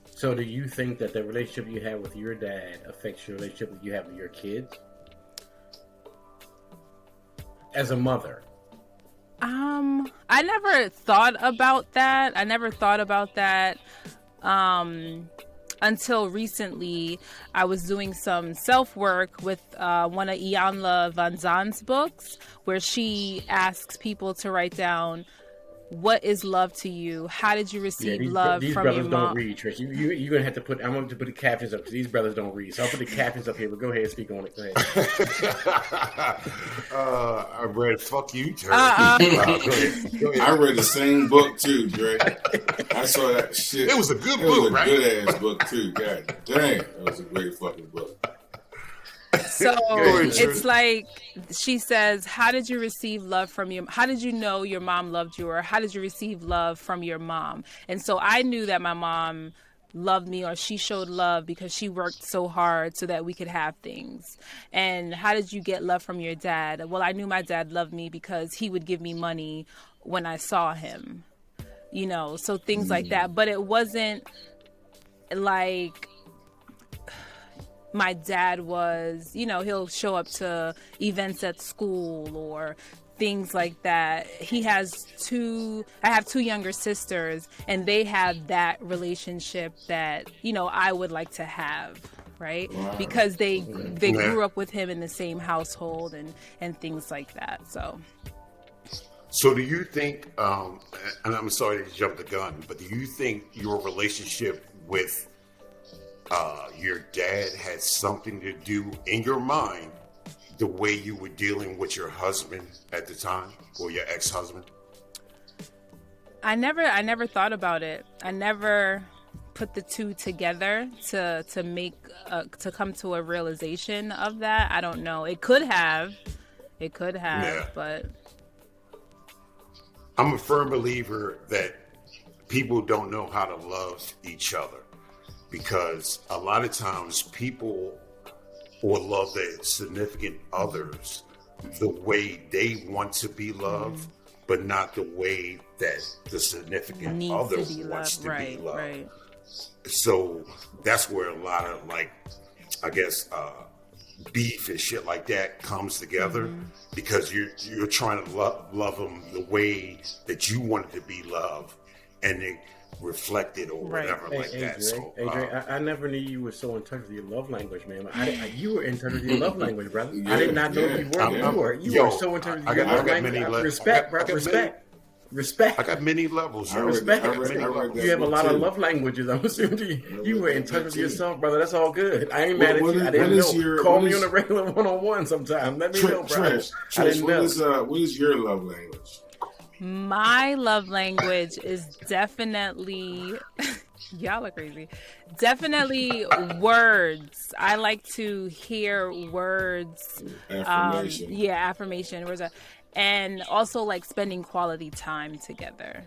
so do you think that the relationship you have with your dad affects your relationship that you have with your kids? As a mother? I never thought about that. A until recently, I was doing some self-work with one of Iyanla Vanzan's books, where she asks people to write down, what is love to you? How did you receive love these from brothers your mom? don't read, Trish. You're going to have to put, I'm going to put the captions up, because these brothers don't read. So I'll put the captions up here, but go ahead and speak on it. Go ahead. I read Fuck You, Terry. Go ahead. I read the same book too, Dre. I saw that shit. It was a good book, right? It was a good ass book too. God damn, that was a great fucking book. So it's like she says, how did you receive love from how did you know your mom loved you, or how did you receive love from your mom? And so I knew that my mom loved me, or she showed love because she worked so hard so that we could have things. And how did you get love from your dad? Well, I knew my dad loved me because he would give me money when I saw him, you know, so things like that. But it wasn't like my dad was, you know, he'll show up to events at school or things like that. I have two younger sisters, and they have that relationship that, you know, I would like to have, right? Wow. Because they grew up with him in the same household and things like that. So do you think, and I'm sorry to jump the gun, but do you think your relationship with your dad had something to do in your mind the way you were dealing with your husband at the time, or your ex-husband? I never thought about it. I never put the two together to come to a realization of that. I don't know. It could have, yeah. But I'm a firm believer that people don't know how to love each other, because a lot of times people will love their significant others the way they want to be loved, but not the way that the significant other wants to be loved. Right. So that's where a lot of, like, I guess, beef and shit like that comes together, because you're trying to love them the way that you wanted to be loved, and they reflected or whatever like that. So, Adrian, I never knew you were so in touch with your love language, man. You were in touch with your love language, brother. I did not know you were so in touch with your love language. Respect. I got many levels. Respect. You have a lot of love languages. I'm assuming you were in touch with yourself, brother. That's all good. I ain't mad at you. I didn't know. Call me on a regular one-on-one sometime. Let me know, brother. Trish, what is your love language? My love language is definitely, y'all are crazy, definitely words. I like to hear words. Affirmation. Affirmation. Words. And also like spending quality time together.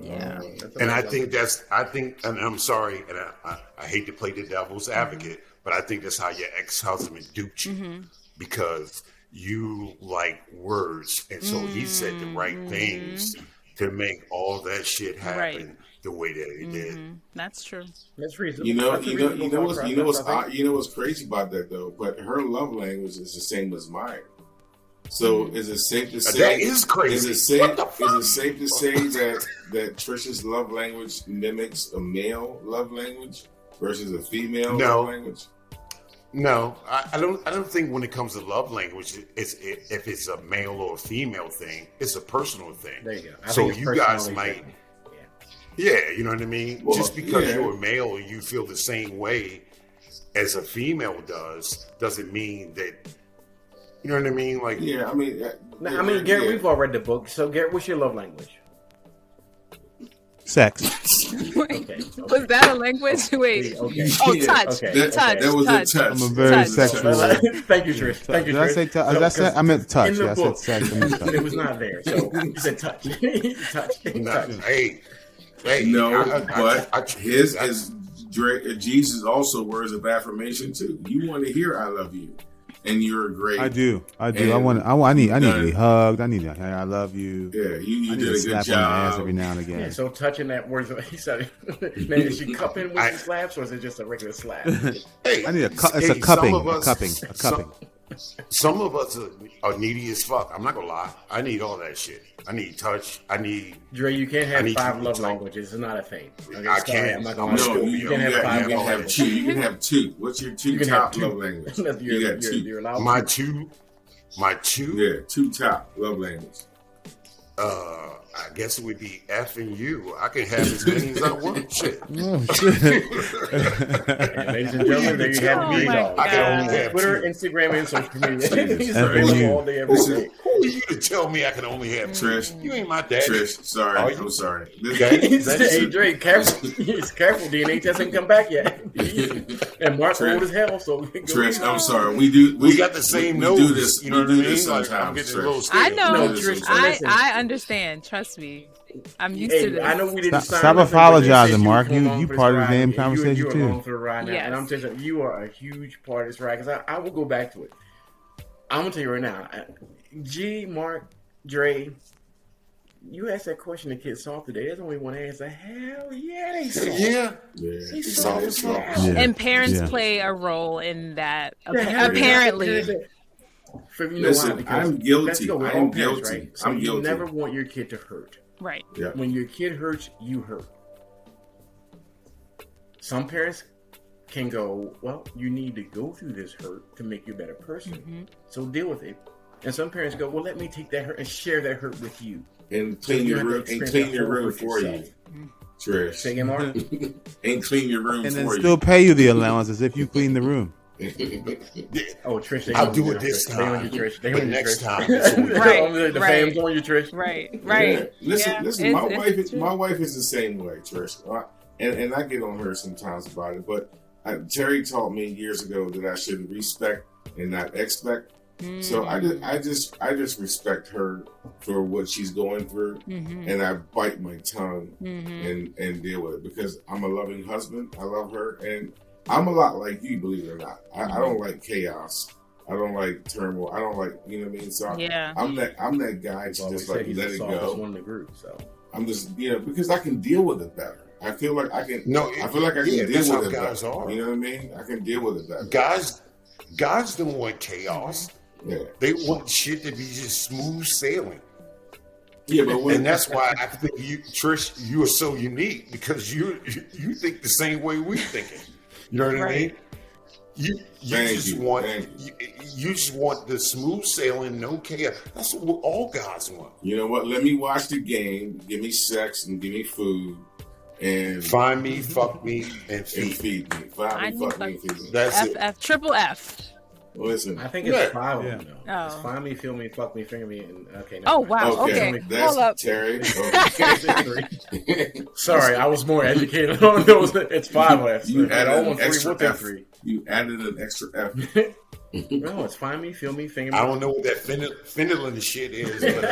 Yeah. And I think, and I'm sorry, and I hate to play the devil's advocate, but I think that's how your ex-husband duped you, because you like words, and so he said the right things to make all that shit happen the way that he did. That's true. That's reasonable. You know what's crazy about that though? But her love language is the same as mine. So is it safe to say that is crazy? Is it safe to say that Trisha's love language mimics a male love language versus a female love language? No, I don't think when it comes to love language, if it's a male or a female thing, it's a personal thing. There you go. So you guys might, you know what I mean? Well, just because you're a male and you feel the same way as a female doesn't mean that, you know what I mean? Like, Garrett, we've all read the book. So, Garrett, what's your love language? Sex. Okay. Was that a language? Wait. Okay. Oh, touch. Okay. Touch. That was a touch. I'm a very sexual. Thank you, Trish. Did I say touch? I meant touch. In the book, I said sex. it was not there. So you said touch. touch. Hey. No, but his is Jesus also words of affirmation too. You want to hear "I love you," and you're great. I do. I need to be hugged. I need to. Hey, I love you. Yeah, you did a good slap job. on the ass every now and again. Yeah, so touching that word, he said, now, is she cupping when she slaps, or is it just a regular slap? Hey, I need it's a cupping. A cupping. Some of us are needy as fuck. I'm not gonna lie. I need all that shit. I need touch. I need. Dre, you can't have need 5 to love talk. languages. It's not a thing. Okay, I sorry, can't. I'm not I'm gonna a No, lie. Scorpio. You can have you 5 can love have languages. 2. You can have 2. What's your 2 You can top have love 2. languages? You're, You got 2. you're allowed My to. two. Yeah, 2 top love languages. I guess it would be F and U. I can have as many as I want. Shit. Oh, shit. And ladies and gentlemen, there you have Oh the my dog. I can only have Twitter, 2. Instagram, and social media. He's F and available you. all day, every day. Who are you to tell me I can only have 2? Trish. You ain't my daddy. Trish, sorry. Are you? I'm sorry. He said, hey, Dre, careful. He's careful. DNA test ain't come back yet. And Mark's old as hell, so. Trish, I'm sorry. We got the same we nose. do this. You know we what I do mean? this Like, I'm sometimes, getting a Trish. little I scared. know. No, Trish, so listen. I understand. Trust me. I'm used to this. I know we didn't Stop sign up, apologizing, but Mark. you You part of the damn conversation, you too. along for the ride now, Yes. and I'm telling you, you are a huge part of this ride. Because I will go back to it. I'm gonna tell you right now, G, Mark, Dre, you asked that question to kids soft today. There's only one answer. Hell yeah, they soft. Yeah. Yeah. They soft as hell. Yeah. And parents Yeah. play a role in that. Yeah, hell yeah. Apparently. For, you know Listen, why? Because I'm guilty. let's go. We're I all am parents, guilty. right? So I'm you guilty. never want your kid to hurt. Right. Yeah. When your kid hurts, you hurt. Some parents can go, well, you need to go through this hurt to make you a better person. Mm-hmm. So deal with it. And some parents go, well, let me take that hurt and share that hurt with you. And clean you your have to room. And experience clean that your whole room hurt for you, yourself. Trish. Say again, Mark? And clean your room And for then you. still pay you the allowance as if you clean the room. Oh, Trish, they I'll on do you, it this Trish. They on you, time. Trish. They But on you, next Trish. time, it's on you. Right, The right. fam's on you, Trish. Right. Yeah. Right. Listen, Yeah, listen. it's true. My wife is the same way, Trish. And I get on her sometimes about it. But Terry taught me years ago that I should respect and not expect. So I just respect her for what she's going through, and I bite my tongue and deal with it because I'm a loving husband. I love her, and I'm a lot like you, believe it or not. I don't like chaos. I don't like turmoil. I don't like, you know what I mean. So Yeah. I'm that guy to Well, just we like said he's let the it softest go. one in the group, so. I'm just because I can deal with it better. I feel like I can. No, I feel like I can yeah, deal that's how with it guys better. are. You know what I mean? I can deal with it better. Guys don't want chaos. Yeah. They want shit to be just smooth sailing. Yeah, but when And that's why I think you, Trish, you are so unique because you think the same way we thinking. You know what I mean? You just want the smooth sailing, no chaos. That's what all guys want. You know what? Let me watch the game. Give me sex and give me food, and Find me, fuck me, and and feed. feed me. Find me, fuck me, and feed me. That's it. Triple F. Listen. I think it's Yeah. 5 of them, though. Oh. It's find me, feel me, fuck me, finger me, and okay. Oh, wow. Okay, Okay. that's Hold up. Terry. Okay. Sorry, I was more educated on those. It's 5 F's. You And added I an want 3 extra with that F. 3. You added an extra F. No, it's find me, feel me, finger me. I don't know what that Finland shit is, but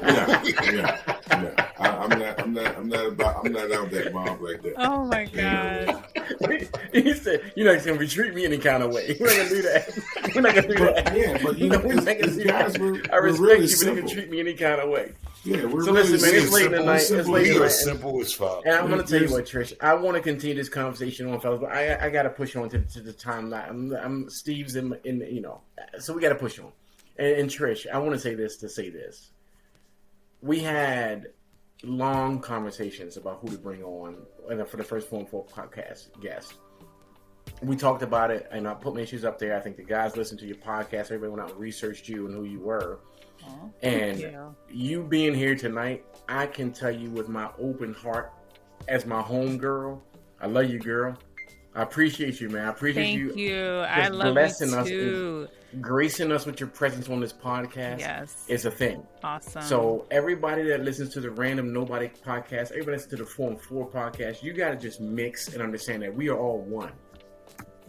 Yeah. I'm not out that mob like that. Oh my God. He said, "You're not going to treat me any kind of way. We're not going to do that. We're not going to do that." Yeah, but you know, We're not gonna these do guys that. were I respect really you, but you simple. can treat me any kind of way. Yeah, we're So really listen, man, it's late simple. tonight. It's Simple. late we are tonight. simple as fuck. And I'm going to tell you what, Trish. I want to continue this conversation on, fellas, but I got to push on to the timeline. I'm Steve's in you know, so we got to push on. And Trish, I want to say this. We had long conversations about who to bring on for the first Form 4 podcast guest. We talked about it, and I put my issues up there. I think the guys listened to your podcast. Everybody went out and researched you and who you were. And you being here tonight, I can tell you with my open heart, as my home girl, I love you, girl. I appreciate you, man. I appreciate Thank you. I just love blessing you us too. and gracing us with your presence on this podcast. Yes. Is a thing. Awesome. So everybody that listens to the Random Knowbody Podcast, everybody listens to the Form 4 podcast, you got to just mix and understand that we are all one.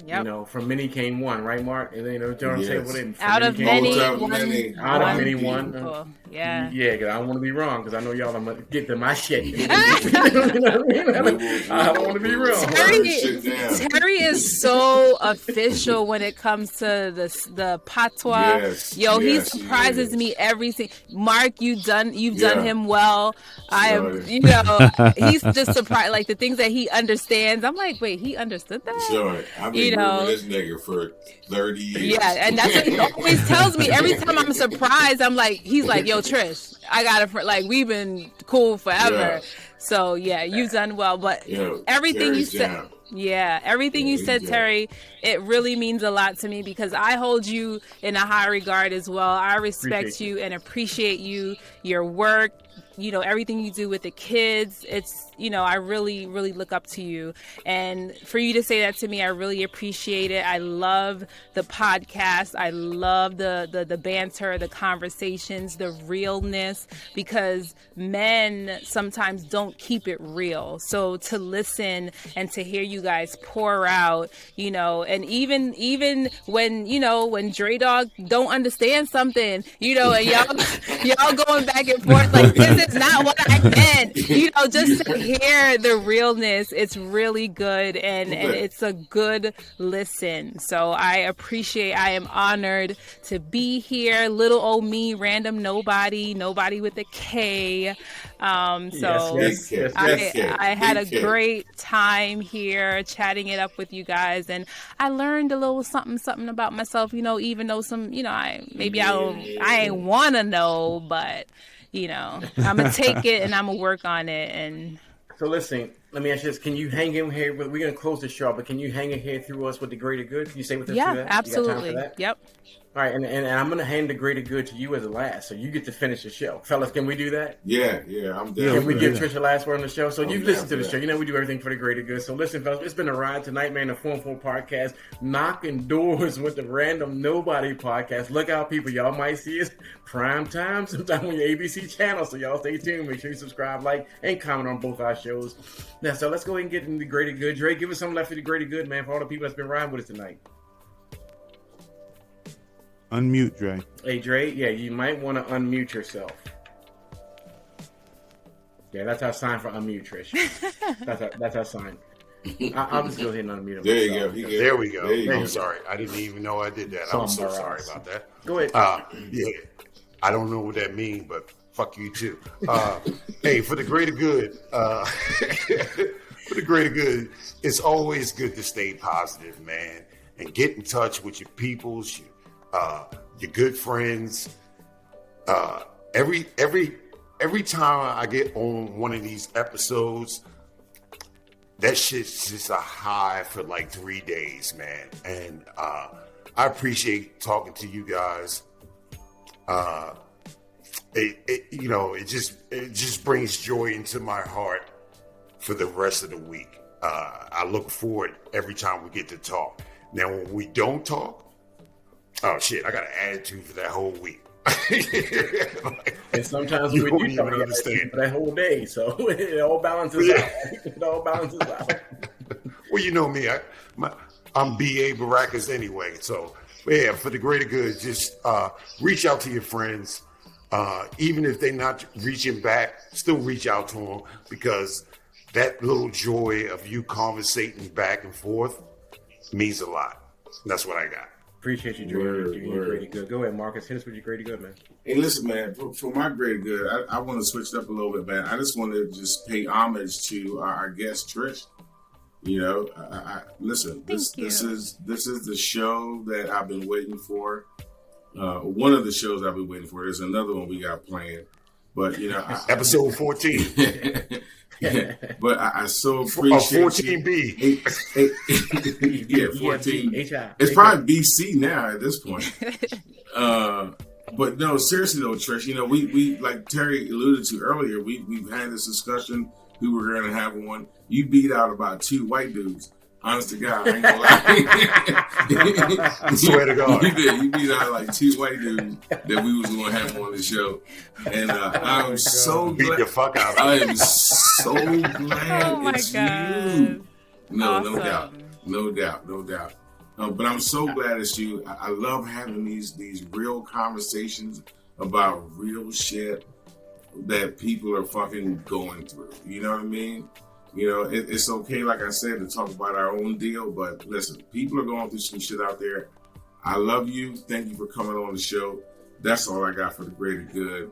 Yep. You know, from many came one, right, Mark? And then, you know what I'm saying? Yes. Out of many, Out of one, many. Out of many, people. one. Yeah. Yeah, because I don't want to be wrong, because I know y'all are going to get to my shit. You know what I mean? I don't want to be wrong. Terry is so official when it comes to the patois. Yes, Yo, he yes, surprises he me every single. Mark, you've done Yeah. him well. I am, Sorry. you know, he's just surprised. Like the things that he understands. I'm like, wait, he understood that? Sure. I mean, you know, this nigga for 30 years. Yeah, and that's what he always tells me. Every time I'm surprised, I'm like, he's like, yo, Trish, I got it. Like, we've been cool forever. Yeah. So, yeah, you've done well. But everything you said, everything you said, Terry, it really means a lot to me because I hold you in a high regard as well. I respect you and appreciate you, your work, you know, everything you do with the kids. It's, you know, I really, really look up to you. And for you to say that to me, I really appreciate it. I love the podcast. I love the banter, the conversations, the realness, because men sometimes don't keep it real. So to listen and to hear you guys pour out, you know, and even when, you know, when Dre Dog don't understand something, you know, and y'all going back and forth like, this is not what I meant, you know, just to hear the realness. It's really good and it's a good listen. So I am honored to be here. Little old me, random nobody with a K. I had a great time here chatting it up with you guys, and I learned a little something about myself, you know, even though some, you know, I ain't want to know, but you know, I'm gonna take it and I'm gonna work on it. And so listen, let me ask you this: can you hang in here? We're gonna close the show, but can you hang in here through us with the greater good? Can you stay with us? Yeah, through that? absolutely. You got time for that? Yep. All right, and I'm gonna hand the greater good to you as the last, so you get to finish the show, fellas. Can we do that? Yeah, I'm down. Can we give Trisha last word on the show? So you've listened to the that. show. You know we do everything for the greater good. So listen, fellas, it's been a ride tonight, man. The Form 4 podcast, knocking doors with the Random Nobody podcast. Look out, people. Y'all might see us prime time sometime on your ABC channel. So y'all stay tuned. Make sure you subscribe, like, and comment on both our shows. Now, so let's go ahead and get into the greater good. Dre, give us something left for the greater good, man, for all the people that's been riding with us tonight. Unmute, Dre. Hey, Dre, yeah, you might want to unmute yourself. Yeah, that's our sign for unmute, Trish. That's our sign. I'll just go ahead and unmute him. There you go. There we go. I'm sorry. I didn't even know I did that. I'm so sorry about that. Go ahead. Yeah, I don't know what that means, but fuck you too. Hey, for the greater good, it's always good to stay positive, man, and get in touch with your peoples, your good friends. Every time I get on one of these episodes, that shit's just a high for like 3 days, man. And I appreciate talking to you guys. It just brings joy into my heart for the rest of the week. I look forward every time we get to talk. Now, when we don't talk, oh shit, I got an attitude for that whole week. And sometimes we do talk for that whole day, so it all balances out. It all balances out. Well, you know me, I'm B.A. Baracus anyway. So, yeah, for the greater good, just reach out to your friends. Even if they're not reaching back, still reach out to them, because that little joy of you conversating back and forth means a lot. That's what I got. Appreciate you, Jordan. You're greater good. Go ahead, Marcus. Hit us with your greater good, man. Hey, listen, man. For my greater good, I want to switch it up a little bit, man. I just want to just pay homage to our guest Trish. You know, listen. This is the show that I've been waiting for. One of the shows I've been waiting for. There's another one we got planned, but you know, episode 14. Yeah, but I so appreciate 14B. Yeah, 14. It's probably BC now at this point. But no, seriously though, Trish, you know, we like Terry alluded to earlier, we've had this discussion. We were going to have one. You beat out about 2 white dudes. Honest to God, I ain't gonna lie. I swear to God. You beat out like 2 white dudes that we was going to have on the show. And I'm so glad. Beat the fuck out of I am so glad it's you. No, Awesome. No doubt. But I'm so glad it's you. I love having these real conversations about real shit that people are fucking going through. You know what I mean? You know, it's okay, like I said, to talk about our own deal, but listen, people are going through some shit out there. I love you. Thank you for coming on the show. That's all I got for the greater good.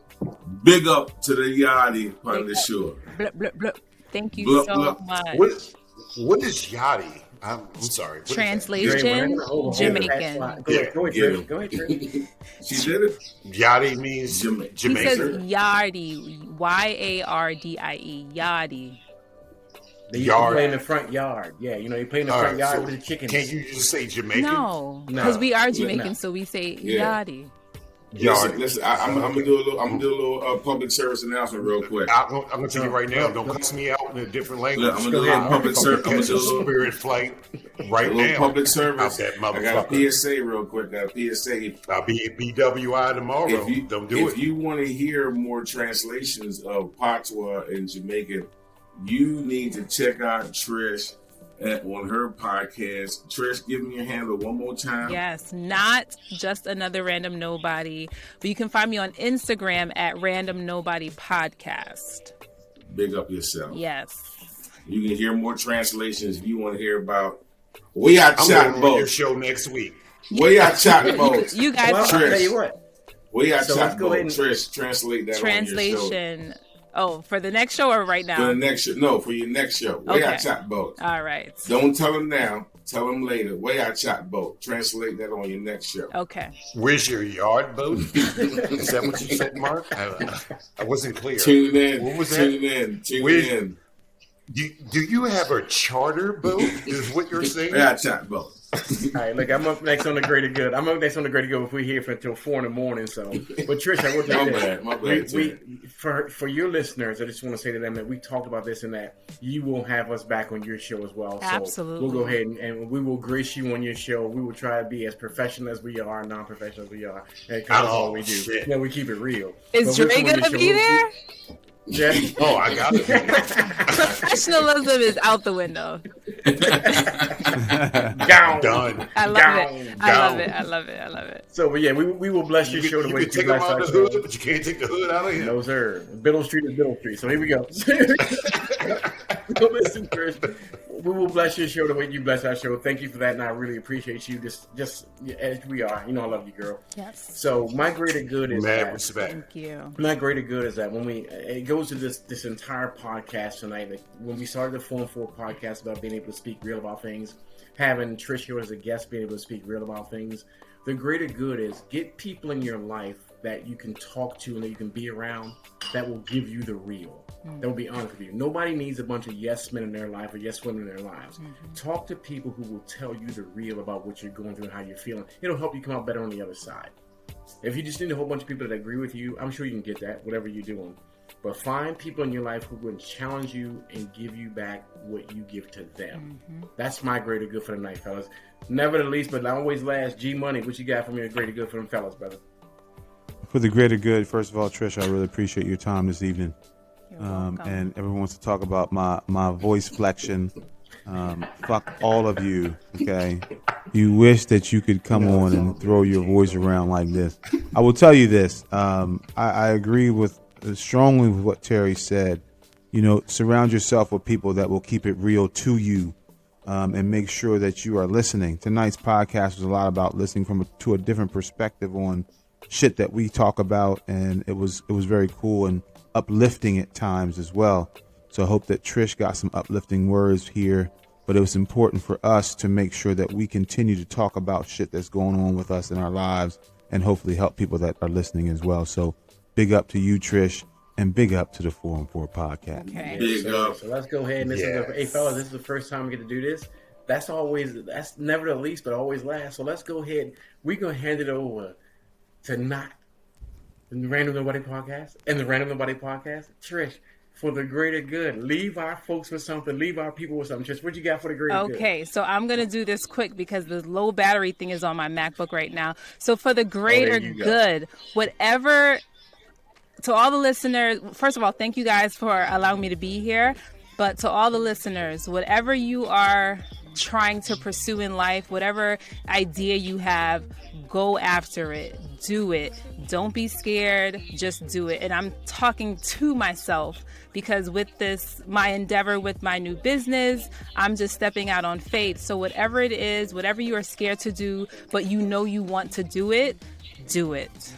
Big up to the Yachty on the show. Blup, blup, blup. Thank you so much. What is Yachty? I'm sorry. What is that? Translation, Jamaican. Go ahead, Trish. Go ahead, Trish. She did it. Yachty means He Jamaican. says Yardie, Yardie, Yardie. They used to play in the front yard. Yeah, you know, they play in the front yard with the chickens. Can't you just say Jamaican? No, because we are Jamaican, No. so we say Yeah. Yardie. Listen, I'm gonna do a little public service announcement real quick. I'm gonna tell you right now. Don't cuss me out in a different language. Look, I'm gonna do a little public service. I'm gonna Catch do a a little spirit flight right little now. public service. Out that I got motherfucker. a PSA real quick. Got a PSA. I'll be at BWI tomorrow. Don't do If it. you want to hear more translations of Patois in Jamaican, you need to check out Trish on her podcast. Trish, give me your handle one more time. Yes, not just another random nobody, but you can find me on Instagram at Random Nobody Podcast. Big up yourself. Yes. You can hear more translations if you want to hear about we are I'm chatting going on your boats. show next week. We are chatting boats. You guys, Well, I'll tell you what. We are So let's chatting go ahead boats. and- Trish, translate that on your show. translation. Oh, for the next show or right For now? the next show. No, for your next show. We are Okay. chatting boats. All right. Don't tell them now. Tell them later. We are chatting boat. Translate that on your next show. Okay. Where's your yard boat? Is that what you said, Mark? I wasn't clear. Tune in. What was that? Tune in. Tune Where's- in. Do you have a charter boat? Is what you're saying? We are chatting boat. All right, look, I'm up next on the Greater Good. I'm up next on the Greater Good if we're here for until 4 in the morning. So, but Trish, I will tell you this. My bad. For your listeners, I just want to say to them that we talked about this and that you will have us back on your show as well. So Absolutely. we'll go ahead and we will grace you on your show. We will try to be as professional as we are, non-professional as we are. And that's all we do. Shit. Yeah, we keep it real. Is But we're Dre on your gonna show. be there? Yeah. Oh, I got it. Professionalism is out the window. Down. Done. I love Down. it. I love it. I love it. I love it. So, but yeah, we will bless your show the You way can take them bless out our the show. hood, but you can't take the hood out of here. No, sir. Biddle Street is Biddle Street. So here we go. So listen, Chris, we will bless your show the way you bless our show. Thank you for that, and I really appreciate you. Just as we are. You know, I love you, girl. Yes. So my greater good is Mad that. respect. Thank you. My greater good is that when it goes to this entire podcast tonight, like when we started the Phone 4 podcast about being able to speak real about things, having Trish here as a guest, being able to speak real about things, the greater good is get people in your life that you can talk to and that you can be around that will give you the real. That will be honest with you. Nobody needs a bunch of yes men in their life or yes women in their lives. Talk to people who will tell you the real about what you're going through and how you're feeling. It'll help you come out better on the other side. If you just need a whole bunch of people that agree with you, I'm sure you can get that, whatever you're doing. But find people in your life who will challenge you and give you back what you give to them. That's my greater good for the night, fellas. Never the least, but always last. G Money, what you got for me? A greater good for them fellas, brother. For the greater good, first of all, Trisha, I really appreciate your time this evening. You're welcome. And everyone wants to talk about my voice flexion. Fuck all of you, okay? You wish that you could come on and throw your voice around like this. I will tell you this. I agree with strongly with what Terry said. You know, surround yourself with people that will keep it real to you, and make sure that you are listening. Tonight's podcast was a lot about listening to a different perspective on shit that we talk about, and it was very cool and uplifting at times as well. So I hope that Trish got some uplifting words here, but it was important for us to make sure that we continue to talk about shit that's going on with us in our lives and hopefully help people that are listening as well. So big up to you, Trish, and big up to the 4 and 4 podcast. Okay. Big up. So let's go ahead and hey fellas, this is the first time we get to do this. That's never the least, but always last. So let's go ahead. We're gonna hand it over to not the Random Nobody Podcast and the Random Nobody Podcast. Trish, for the greater good, leave our folks with something, leave our people with something. Trish, what you got for the greater good? Okay, so I'm going to do this quick because the low battery thing is on my MacBook right now. So for the greater you go. good, whatever, to all the listeners, first of all, thank you guys for allowing me to be here. But to all the listeners, whatever you are trying to pursue in life, whatever idea you have, go after it. Do it. Don't be scared. Just do it. And I'm talking to myself because with this, my endeavor with my new business, I'm just stepping out on faith. So whatever it is, whatever you are scared to do, but you know you want to do it, do it.